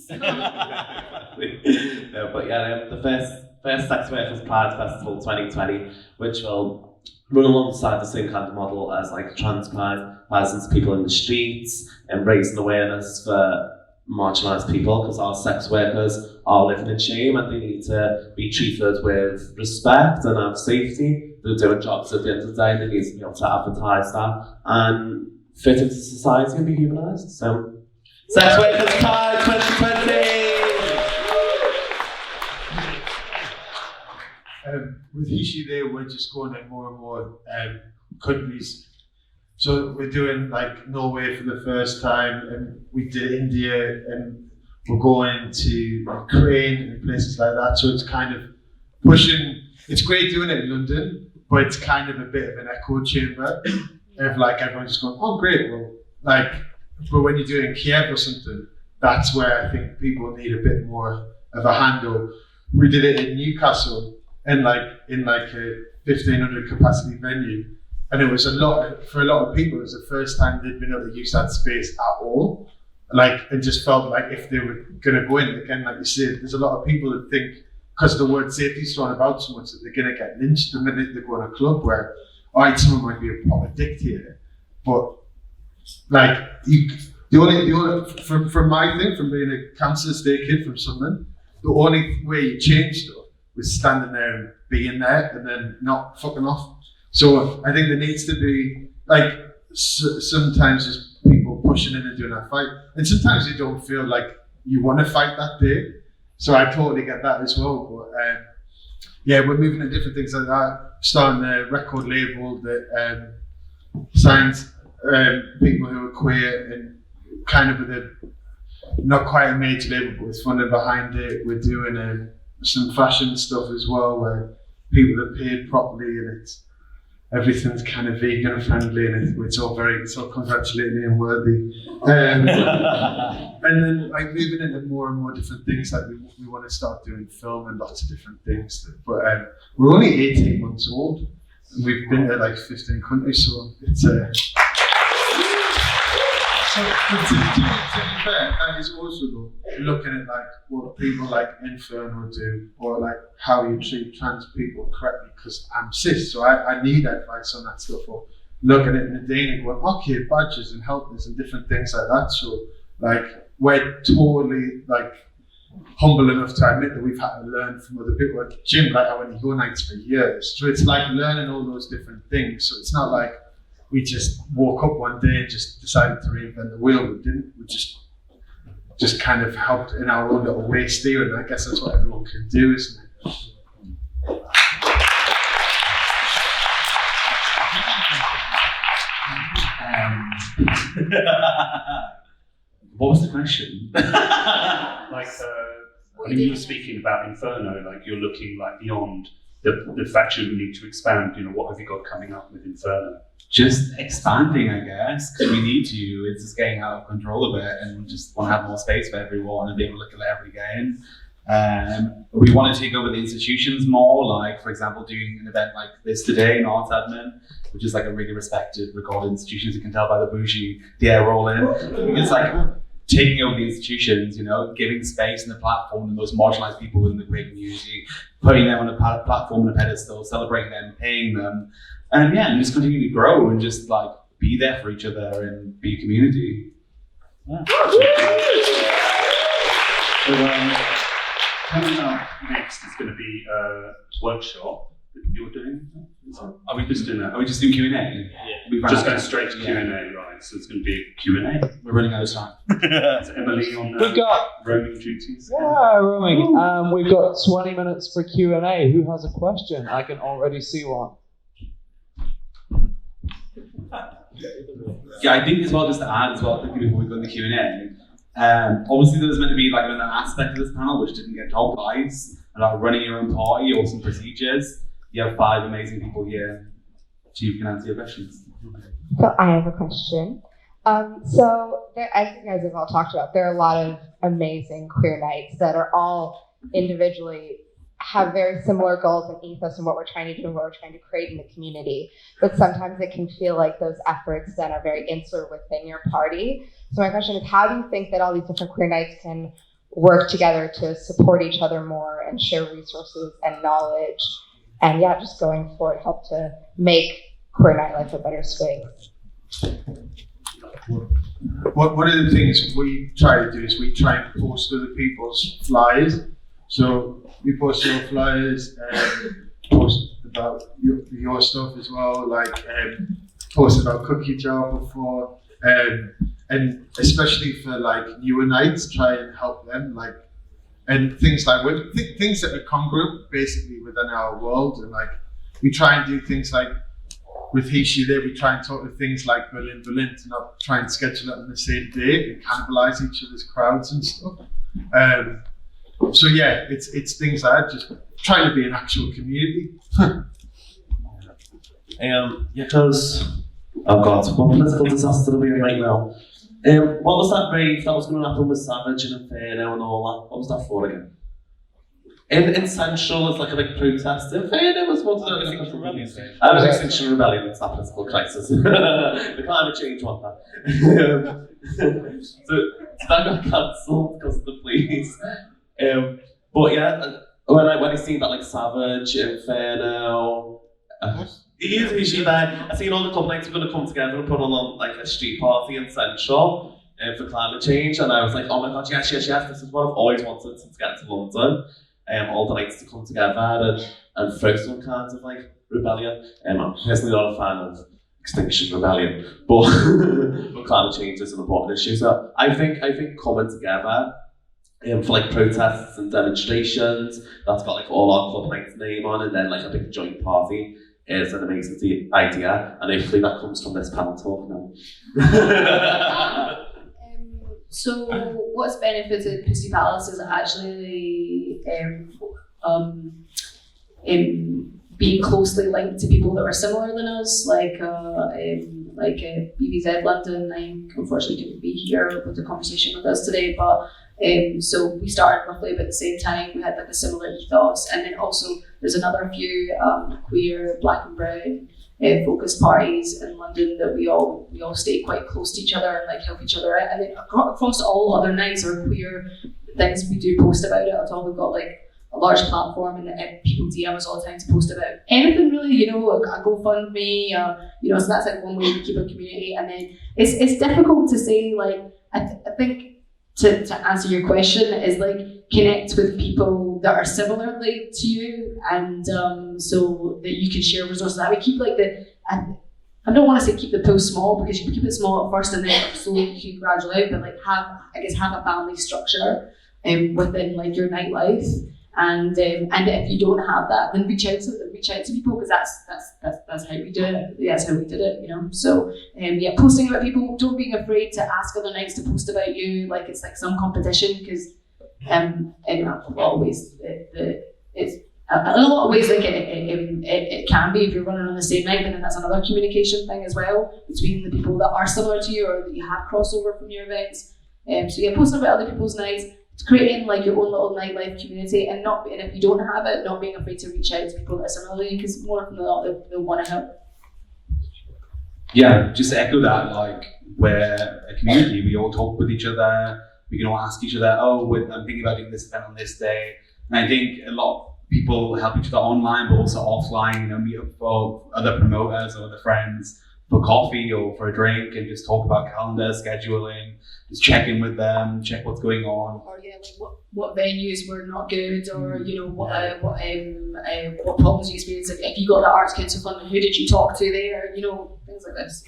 No, but yeah, the first Sex Workers Pride Festival 2020, which will run alongside the same kind of model as like Trans Pride, thousands of people in the streets and raising awareness for marginalised people, because our sex workers are living in shame and they need to be treated with respect and have safety. They're doing jobs at the end of the day and they need to be able to advertise that and fit into society and be humanised. So, Sex Workers Pride 2020! With He.She.They, we're just going to more and more countries. So we're doing like Norway for the first time, and we did India, and we're going to Ukraine and places like that. So it's kind of pushing. It's great doing it in London, but it's kind of a bit of an echo chamber of like everyone just going, "Oh, great!" Well, like, but when you do it in Kiev or something, that's where I think people need a bit more of a handle. We did it in Newcastle, in a 1,500 capacity venue. And it was for a lot of people, it was the first time they'd been able to use that space at all. And just felt like if they were going to go in, again, like you said, there's a lot of people that think, because the word safety is thrown about so much, that they're going to get lynched the minute they go in a club where, all right, someone might be a proper dictator. But, from my thing, from being a Kansas State kid from Sunderland, the only way you change stuff was standing there and being there and then not fucking off. So I think there needs to be, sometimes just people pushing in and doing that fight. And sometimes you don't feel like you want to fight that day. So I totally get that as well. But we're moving to different things like that. Starting a record label that signs people who are queer and kind of with not quite a major label, but with funding behind it. We're doing some fashion stuff as well, where people are paid properly and everything's kind of vegan friendly and it's all congratulating and worthy. And then moving into more and more different things, we want to start doing film and lots of different things. But we're only 18 months old and we've been to 15 countries, so it's to be fair, that is also looking at what people like Inferno do, or how you treat trans people correctly, because I'm cis, so I need advice on that stuff, or looking at Nadine and going, okay, badges and helpers and different things like that. So we're totally humble enough to admit that we've had to learn from other people. Like Jim, I went to your nights for years, so it's learning all those different things. So it's not like we just woke up one day and just decided to reinvent the wheel. We didn't. We just kind of helped in our own little way steering. I guess that's what everyone can do, isn't it? What was the question? You were speaking about Inferno, you're looking beyond the fact you need to expand. What have you got coming up with Inferno? Just expanding, I guess, because we need to. It's just getting out of control a bit, and we just want to have more space for everyone and be able to look at every game. We want to take over the institutions more, for example, doing an event like this today in Arts Admin, which is a really respected, regarded institution, as you can tell by the bougie, the air roll in. It's taking over the institutions, giving space and a platform to the most marginalised people within the queer community, putting them on a platform and a pedestal, celebrating them, paying them, and just continue to grow and just be there for each other and be a community. Yeah. So, coming up next is going to be a workshop that you're doing. Are we just doing that? Are we just doing Q&A? Yeah. Just going straight to Q&A, right? So it's going to be a Q&A. We're running out of time. Is Emily on We've got roaming duties? yeah, roaming. We've got 20 minutes for Q&A. Who has a question? I can already see one. Yeah, I think as well, just to add as well, quickly before we go into Q&A, obviously there was meant to be like another aspect of this panel which didn't get told, guys, about running your own party or some procedures. You have 5 amazing people here. Chief can answer your questions. So I have a question. So there, as you guys have all talked about, there are a lot of amazing queer nights that are all individually have very similar goals and ethos in what we're trying to do and what we're trying to create in the community. But sometimes it can feel like those efforts then are very insular within your party. So my question is, how do you think that all these different queer nights can work together to support each other more and share resources and knowledge? And yeah, just going forward, help to make queer nightlife a better space. One of the things we try to do is we try and post other people's flyers. So we post your flyers and post about your stuff as well, like post about Cookie Jar before, and especially for like newer nights, try and help them, like, and things like things that are congruent basically within our world, and like we try and do things like with He.She.They, we try and talk to things like Berlin to not try and schedule it on the same day and cannibalize each other's crowds and stuff. So yeah, it's things like that, just trying to be an actual community. Yeah, because oh god, what political disaster are we in right now? What was that rave that was going to happen with Savage and Inferno and all that? What was that for again? In Central, it's like a big protest. Inferno was what? Extinction Rebellion. Extinction Rebellion. It's that political crisis. The climate change one. So that got cancelled because of the police. But yeah, when I seen that like Savage, Inferno, He.She.They, I seen all the club nights were going to come together and put on like a street party in Central for climate change, and I was like, oh my god, yes, this is what I've always wanted since getting to London. All the nights to come together and throw some kind of like rebellion. I'm personally not a fan of Extinction Rebellion, but climate change is an important issue. So I think coming together for like protests and demonstrations that's got like all our club nights name on, and then like a big joint party is an amazing idea, and hopefully that comes from this panel talk now. So what's benefited Pxssy Palace is actually being closely linked to people that are similar than us, like BBZ London. I unfortunately couldn't be here with the conversation with us today, but so we started roughly about the same time. We had like a similar ethos, and then also there's another few queer, black and brown focused parties in London that we all stay quite close to each other and like help each other out. And then across all other nights or queer things, we do post about it at all. We've got like a large platform, and people DM us all the time to post about anything really, a GoFundMe, so that's like one way we keep a community. And then it's difficult to say, like, I think to answer your question is like connect with people that are similarly to you, and so that you can share resources. I would keep like I don't want to say keep the post small, because you can keep it small at first and then slowly you can graduate, but like have a family structure within like your nightlife. And if you don't have that, then reach out to people, because that's how we do it. Yeah, that's how we did it, So posting about people, don't be afraid to ask other nights to post about you, like it's like some competition, because in a lot of ways like it can be if you're running on the same night, but then that's another communication thing as well between the people that are similar to you or that you have crossover from your events. Posting about other people's nights. Creating like your own little nightlife community, and if you don't have it, not being afraid to reach out to people that are similar, because more often than not they'll want to help. Yeah, just to echo that, like we're a community, we all talk with each other, we can all ask each other, I'm thinking about doing this event on this day. And I think a lot of people help each other online, but also offline, meet up for other promoters or other friends for coffee or for a drink and just talk about calendar, scheduling, just check in with them, check what's going on. Or yeah, like what venues were not good, or you know what problems you experienced. If you got the Arts Council funding, who did you talk to there? You know, things like this.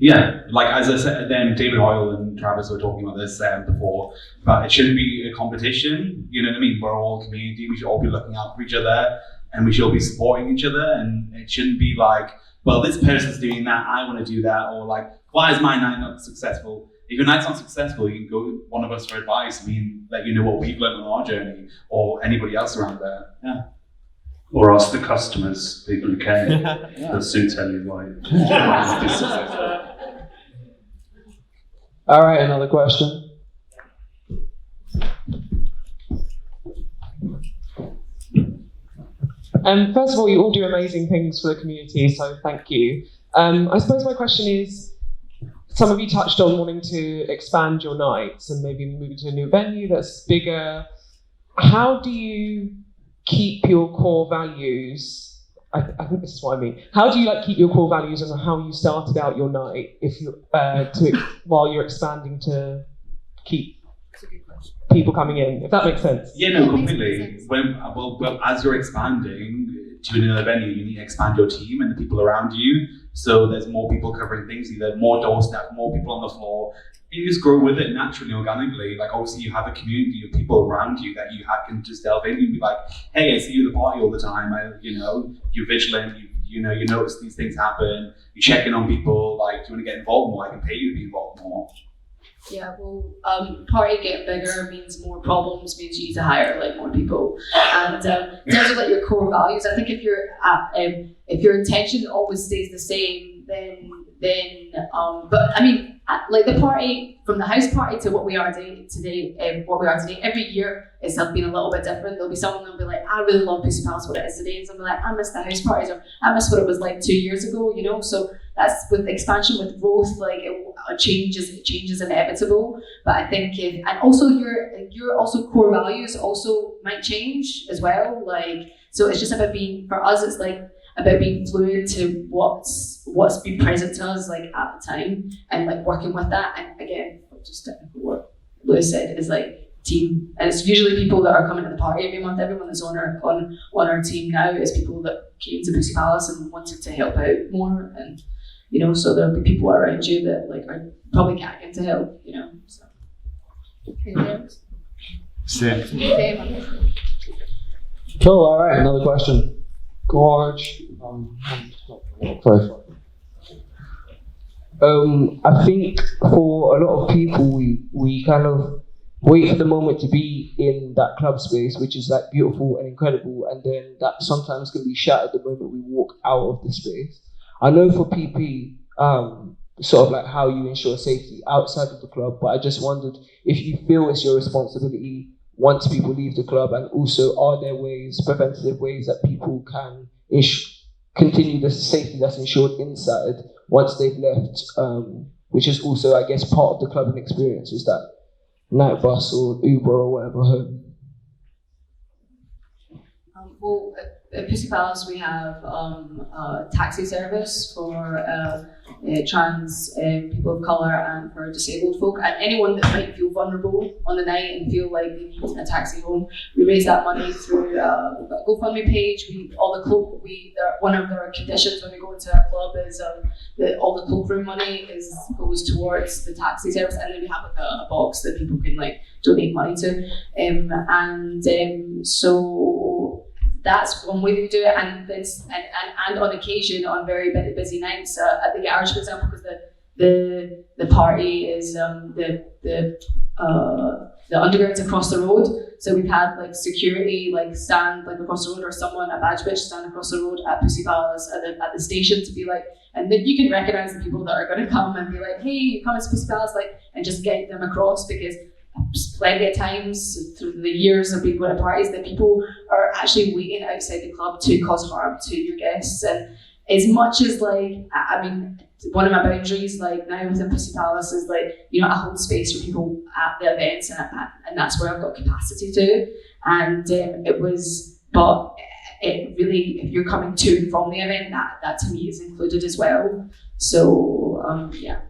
Yeah, like as I said, David Hoyle and Travis were talking about this before, but it shouldn't be a competition, you know what I mean? We're all a community, we should all be looking out for each other, and we should all be supporting each other, and it shouldn't be like, well, this person's doing that, I want to do that, or like, why is my night not successful? If your night's not successful, you can go to one of us for advice, let you know what we've learned on our journey, or anybody else around there, yeah. Or ask the customers, people who came, they'll soon tell you why. All right, another question. First of all, you all do amazing things for the community, so thank you. I suppose my question is, some of you touched on wanting to expand your nights and maybe move to a new venue that's bigger. How do you keep your core values? I think this is what I mean. How do you keep your core values and how you started out your night if you while you're expanding to keep people coming in? If that makes sense. Yeah, no, completely. Well, as you're expanding to another venue, you need to expand your team and the people around you. So there's more people covering things, either more doorstep, more people on the floor. And you just grow with it naturally, organically. Like obviously you have a community of people around you that you can just delve in and be like, hey, I see you at the party all the time. You're vigilant, you notice these things happen, you check in on people, like, do you want to get involved more? I can pay you to be involved more. Yeah, well, party getting bigger means more problems, means you need to hire more people. And in terms of your core values, I think if your intention always stays the same, then but I mean, the party, from the house party to what we are today, every year it's been a little bit different. There'll be someone that'll be like, I really love Pxssy Palace, what it is today, and someone will be like, I miss the house parties, or I miss what it was like 2 years ago, you know. So that's with expansion, with growth, change is inevitable. But I think and also your also core values also might change as well. So it's just about being, for us, it's about being fluid to what's been present to us at the time, and working with that. And again, just technical what Lewis said is team, and it's usually people that are coming to the party every month. Everyone that's on our team now is people that came to Pxssy Palace and wanted to help out more, and so there'll be people around you that are probably gagging to help, So. Same. Cool. All right, another question. Gorge. I think for a lot of people, we kind of wait for the moment to be in that club space, which is beautiful and incredible, and then that sometimes can be shattered the moment we walk out of the space. I know for PP, sort of how you ensure safety outside of the club, but I just wondered if you feel it's your responsibility once people leave the club, and also are there preventative ways that people can continue the safety that's ensured inside once they've left, which is also, I guess, part of the clubbing experience, is that night bus or Uber or whatever home. Well, at Pxssy Palace we have a taxi service for trans people of colour and for disabled folk, and anyone that might feel vulnerable on the night and feel like they need a taxi home. We raise that money through a GoFundMe page. One of our conditions when we go into a club is that all the cloakroom money goes towards the taxi service, and then we have a box that people can donate money to, so that's one way that we do it, and on occasion, on very busy nights at the garage, for example, because the party is the underground's across the road, so we've had security stand across the road, or someone, a badge bitch, stand across the road at Pxssy Palace at the station to be and then you can recognise the people that are going to come and be hey, you come to Pxssy Palace, and just get them across, because plenty of times through the years of being going to parties that people are actually waiting outside the club to cause harm to your guests. And as much as one of my boundaries now within Pxssy Palace is I hold space for people at the events, and that's where I've got capacity to. And but it really, if you're coming to and from the event, that to me is included as well. So yeah.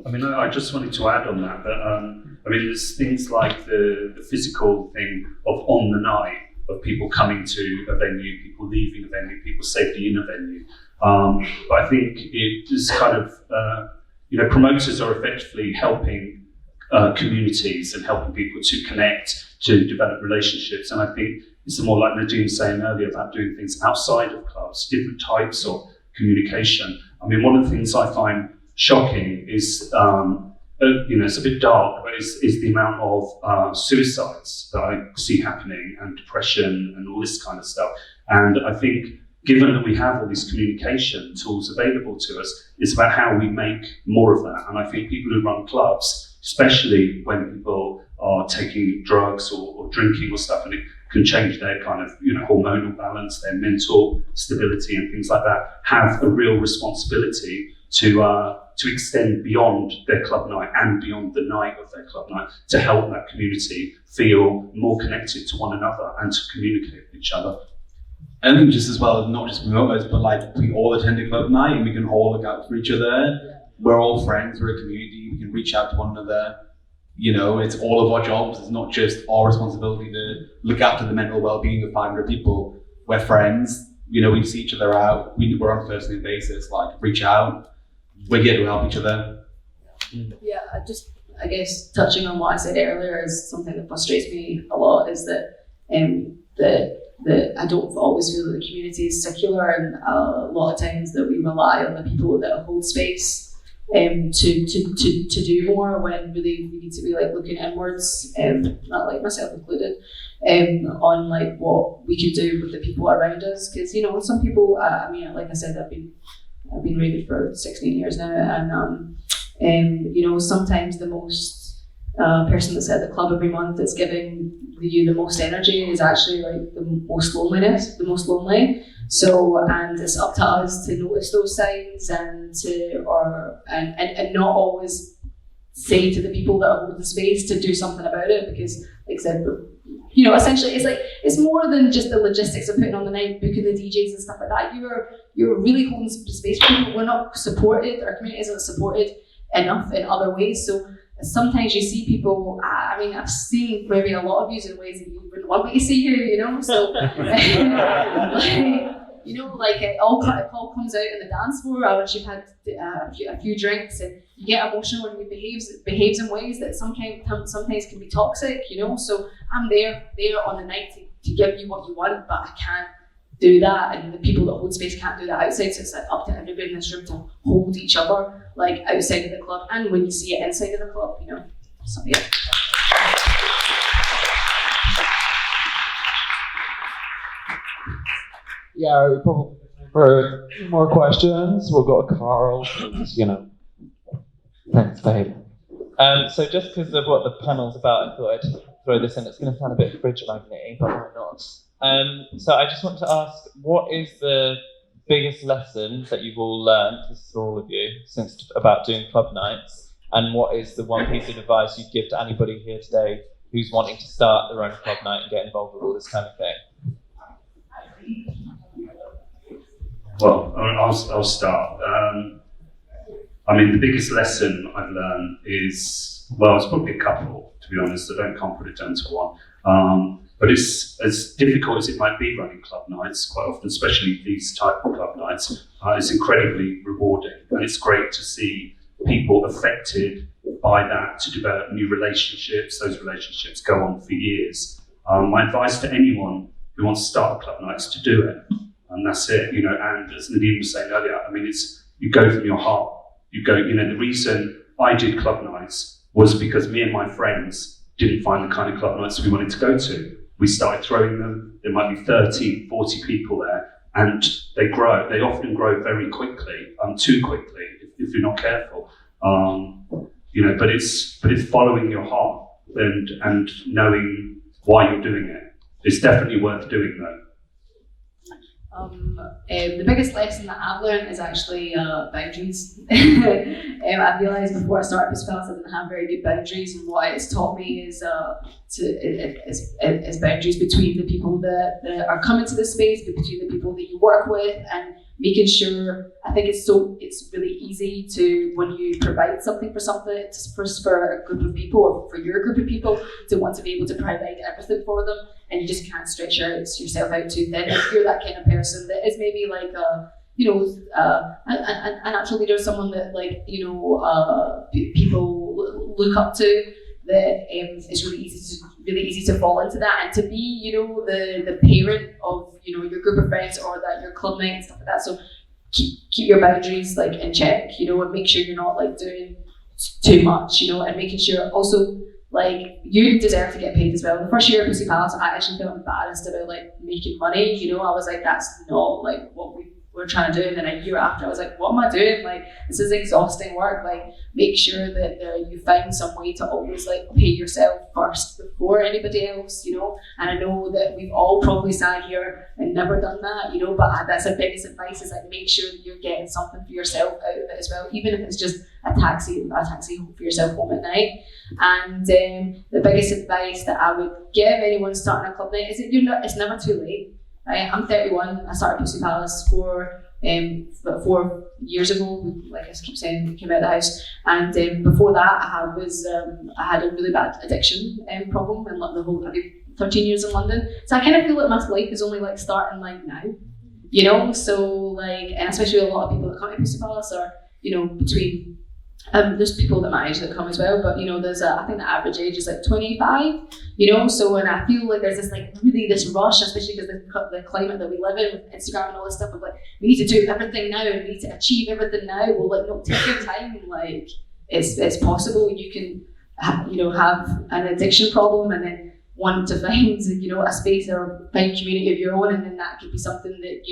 I mean, I just wanted to add on that, I mean, there's things like the physical thing of on the night, of people coming to a venue, people leaving a venue, people's safety in a venue. But I think it is kind of, promoters are effectively helping communities and helping people to connect, to develop relationships. And I think it's more like Nadine was saying earlier about doing things outside of clubs, different types of communication. I mean, one of the things I find shocking is, it's a bit dark, but is the amount of suicides that I see happening, and depression and all this kind of stuff. And I think, given that we have all these communication tools available to us, it's about how we make more of that. And I think people who run clubs, especially when people are taking drugs or drinking or stuff, and it can change their kind of hormonal balance, their mental stability and things like that, have a real responsibility to extend beyond their club night and beyond the night of their club night, to help that community feel more connected to one another and to communicate with each other. I think just as well, not just promoters, but like we all attend a club night and we can all look out for each other. We're all friends, we're a community, we can reach out to one another. It's all of our jobs. It's not just our responsibility to look after the mental well-being of 500 people. We're friends, we see each other out, we're on a first name basis, like reach out. We're here to help each other. Yeah, I guess touching on what I said earlier is something that frustrates me a lot, is that I don't always feel that the community is secular, and a lot of times that we rely on the people that hold space to do more, when really we need to be like looking inwards, not like myself included, on like what we could do with the people around us. Because some people, like I said, I've been rated for 16 years now, and sometimes the most person that's at the club every month that's giving you the most energy is actually like the most lonely. So, and it's up to us to notice those signs and and not always say to the people that are holding space to do something about it, because, like I said, essentially it's more than just the logistics of putting on the night, booking the DJs and stuff like that. You're really holding space for people. We're not supported, our community isn't supported enough in other ways. So sometimes you see people, I've seen maybe a lot of you in ways that you wouldn't want me to see you, so it all comes out in the dance floor once you've had a few drinks, and you get emotional and you behaves in ways that sometimes can be toxic, so I'm there on the night to give you what you want, but I can't do that, and the people that hold space can't do that outside, so it's up to everybody in this room to hold each other like outside of the club, and when you see it inside of the club, so yeah. Yeah, we probably for more questions, we'll go to Carl. Thanks, babe. So just because of what the panel's about, I thought I'd throw this in. It's going to sound a bit fridge magnet-y, but why not? So I just want to ask, what is the biggest lesson that you've all learned, this is for all of you, since about doing club nights, and what is the one piece of advice you'd give to anybody here today who's wanting to start their own club night and get involved with all this kind of thing? Well, I'll start. The biggest lesson I've learned is, it's probably a couple, to be honest. I can't put it down to one. But it's as difficult as it might be running club nights, quite often, especially these type of club nights, it's incredibly rewarding. And it's great to see people affected by that, to develop new relationships. Those relationships go on for years. My advice to anyone who wants to start a club night is to do it. And that's it, and as Nadine was saying earlier, you go from your heart. You go, the reason I did club nights was because me and my friends didn't find the kind of club nights we wanted to go to. We started throwing them. There might be 30, 40 people there, and they often grow very quickly, too quickly if you're not careful. But it's following your heart and knowing why you're doing it. It's definitely worth doing though. The biggest lesson that I've learned is actually boundaries. I realised before I started Pxssy Palace I didn't have very good boundaries, and what it's taught me is boundaries between the people that are coming to this space, between the people that you work with, and making sure. I think it's really easy to, when you provide something for a group of people or for your group of people, to want to be able to provide everything for them, and you just can't stretch yourself out too thin. If you're that kind of person that is maybe like a natural leader, someone that people look up to, that it's really easy to fall into that, and to be the parent of your group of friends or that your club night and stuff like that. So keep your boundaries in check, and make sure you're not doing too much, and making sure also you deserve to get paid as well. The first year of Pxssy Palace, I actually felt embarrassed about making money. I was like, that's not what we're trying to do. And then a year after, I was like, what am I doing? This is exhausting work. Make sure that you find some way to always pay yourself first before anybody else. And I know that we've all probably sat here and never done that. But that's the biggest advice is make sure that you're getting something for yourself out of it as well, even if it's just a taxi for yourself home at night. And the biggest advice that I would give anyone starting a club night is that it's never too late. I'm 31. I started Pxssy Palace about 4 years ago. Like I keep saying, we came out of the house, and before that, I had a really bad addiction problem, and I've been 13 years in London. So I kind of feel like my life is only starting now, So and especially a lot of people that come to Pxssy Palace are between. There's people that my age that come as well, but there's I think the average age is 25, so, and I feel like there's this this rush, especially because the climate that we live in with Instagram and all this stuff of we need to do everything now and we need to achieve everything now. Well, no, take your time. It's possible. You can have an addiction problem and then want to find a space or find community of your own, and then that could be something that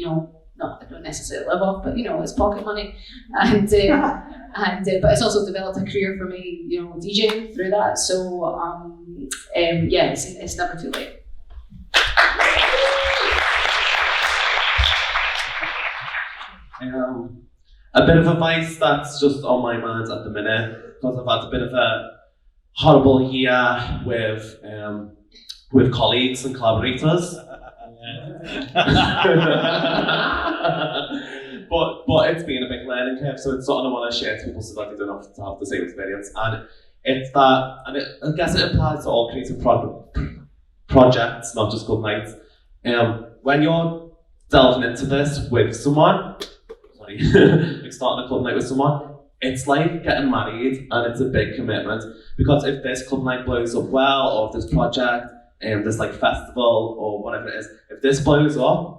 I don't necessarily live off, but it's pocket money, and but it's also developed a career for me, DJing through that. So it's never too late. A bit of advice that's just on my mind at the minute, because I've had a bit of a horrible year with colleagues and collaborators. but it's been a big learning curve, so it's something I want to share to people so that they don't have to have the same experience. And it's that, and I guess it applies to all creative projects, not just club nights. When you're delving into this with someone, starting a club night with someone, it's like getting married, and it's a big commitment, because if this club night blows up well, or if this project, this festival or whatever it is, if this blows up,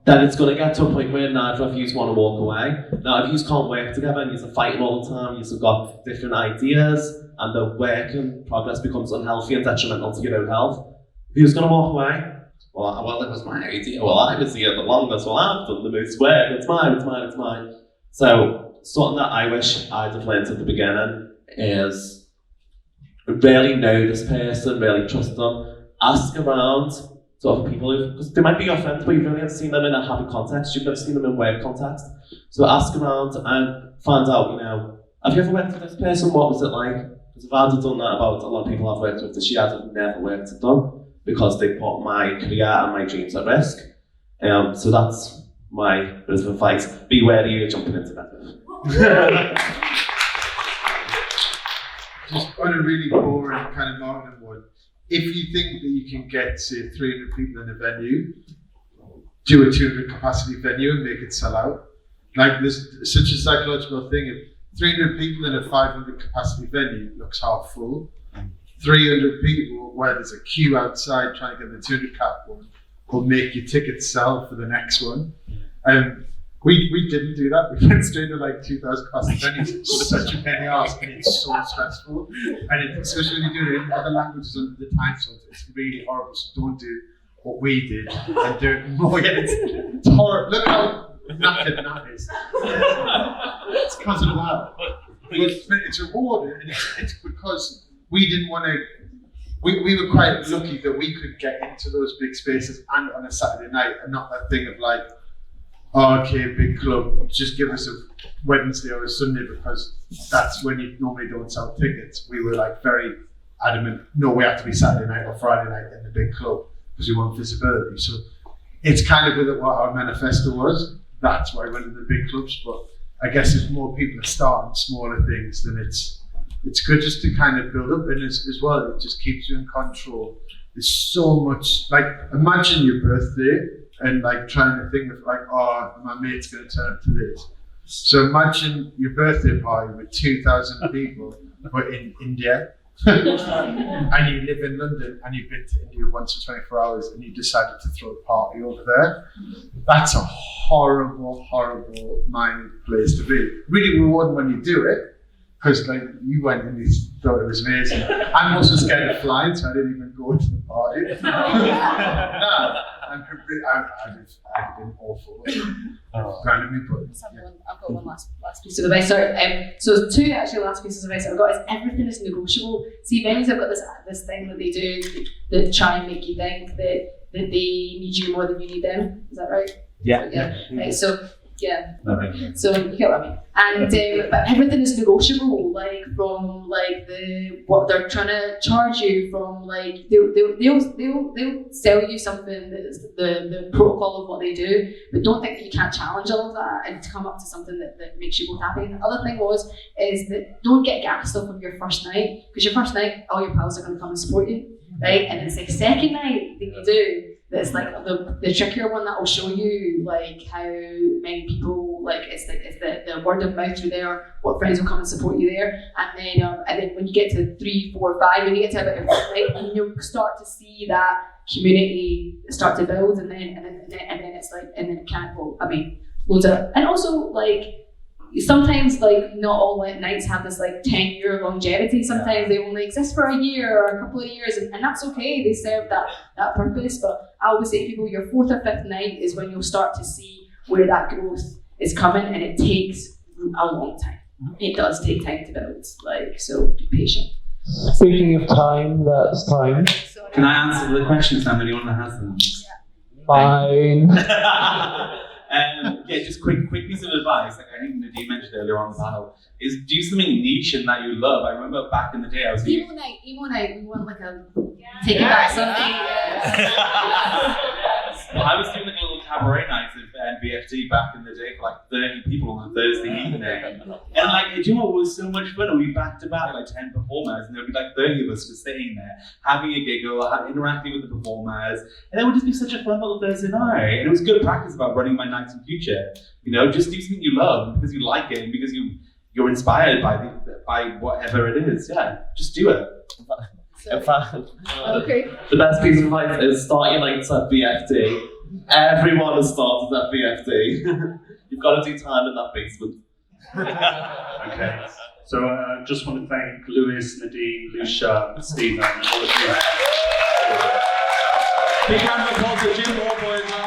then it's going to get to a point where neither of you want to walk away. Now, if you can't work together and you're fighting all the time, you've got different ideas, and the work in progress becomes unhealthy and detrimental to your own health, who's going to walk away? Well, it was my idea. Well, I was here the longest. Well, I've done the most work. It's mine. So, something that I wish I'd have learned at the beginning is really know this person, really trust them, ask around to other people, because they might be your friends, but you've only ever seen them in a happy context, you've never seen them in work context. So ask around and find out, have you ever worked with this person? What was it like? Because if I'd have done that about a lot of people I've worked with this year, I'd have never worked with them, because they put my career and my dreams at risk. So that's my bit of advice. Be wary you're jumping into that. Just on a really boring kind of marketing one, if you think that you can get, say, 300 people in a venue, do a 200 capacity venue and make it sell out. There's such a psychological thing. If 300 people in a 500 capacity venue looks half full, 300 people where there's a queue outside trying to get the 200 cap one will make your ticket sell for the next one. We didn't do that. We went straight to 2,000 capacity venues. It's such a pain in the arse, and it's so stressful. And especially when you do it in other languages under the time zones, it's really horrible. So don't do what we did and do it more. It's horrible. Look how knackered that is. It's because of that. But it's rewarding, and it's because we didn't want to. we were quite lucky that we could get into those big spaces and on a Saturday night, and not that thing of like, oh, okay, big club, just give us a Wednesday or a Sunday because that's when you normally don't sell tickets. We were like very adamant, no, we have to be Saturday night or Friday night in the big club because we want visibility. So it's kind of with what our manifesto was. That's why we went to the big clubs. But I guess if more people are starting smaller things, then it's good just to kind of build up. And as well, it just keeps you in control. There's so much, like, imagine your birthday and like trying to think of like, oh, my mate's going to turn up to this. So imagine your birthday party with 2,000 people, but in India. And you live in London and you've been to India once for 24 hours and you decided to throw a party over there. That's a horrible, horrible mind place to be. Really rewarding when you do it, because like you went and you thought it was amazing. I'm also scared of flying, so I didn't even go to the party. No, I've been awful. Randomly put. I've got one last piece of advice. Sorry. So two actually last pieces of advice I've got is everything is negotiable. See, venues have got this thing that they do that try and make you think that they need you more than you need them. Is that right? Yeah. Right. So yeah. Okay. So you get what I mean. And but everything is negotiable. Like from like what they're trying to charge you from. Like they'll sell you something that's the protocol of what they do, but don't think that you can't challenge all of that and to come up to something that makes you both happy. And the other thing is that don't get gassed up on your first night, because your first night all your pals are going to come and support you, right? And it's the second night that you do that's like the trickier one that will show you like how many people, like it's the word of mouth through there, what friends will come and support you there, and then when you get to 3, 4, 5, when you get to about your first night, you'll start to see that community start to build, and then it's like, and then it can't go. I mean, loads of, and also like sometimes like not all nights have this like 10-year longevity. Sometimes they only exist for a year or a couple of years, and that's okay. They serve that purpose. But I always say to people, your 4th or 5th night is when you'll start to see where that growth is coming, and it takes a long time. It does take time to build. Like, so be patient. Speaking of time, that's time. Can I answer the questions now? Anyone that has them? Fine. Yeah, just quick piece of advice, like I think Nadine mentioned earlier on the panel, is do something niche and that you love. I remember back in the day I was emo night, we want like a take it back Sunday. I was doing like a little cabaret night at VFD back in the day for like 30 people on a Thursday evening. And like, do you know what was so much fun? We'd be back to back like 10 performers, and there'd be like 30 of us just sitting there, having a giggle, interacting with the performers, and it would just be such a fun little Thursday night. And it was good practice about running my nights in future. You know, just do something you love because you like it and because you're inspired by whatever it is. Yeah, just do it. In fact, Okay. the best piece of advice is start your nights at VFD. Everyone has started at VFD. You've got to do time in that basement. Okay. So I just want to thank Lewis, Nadine, Lucia, Stephen, and all of you. Big round of applause for Jim Warboy.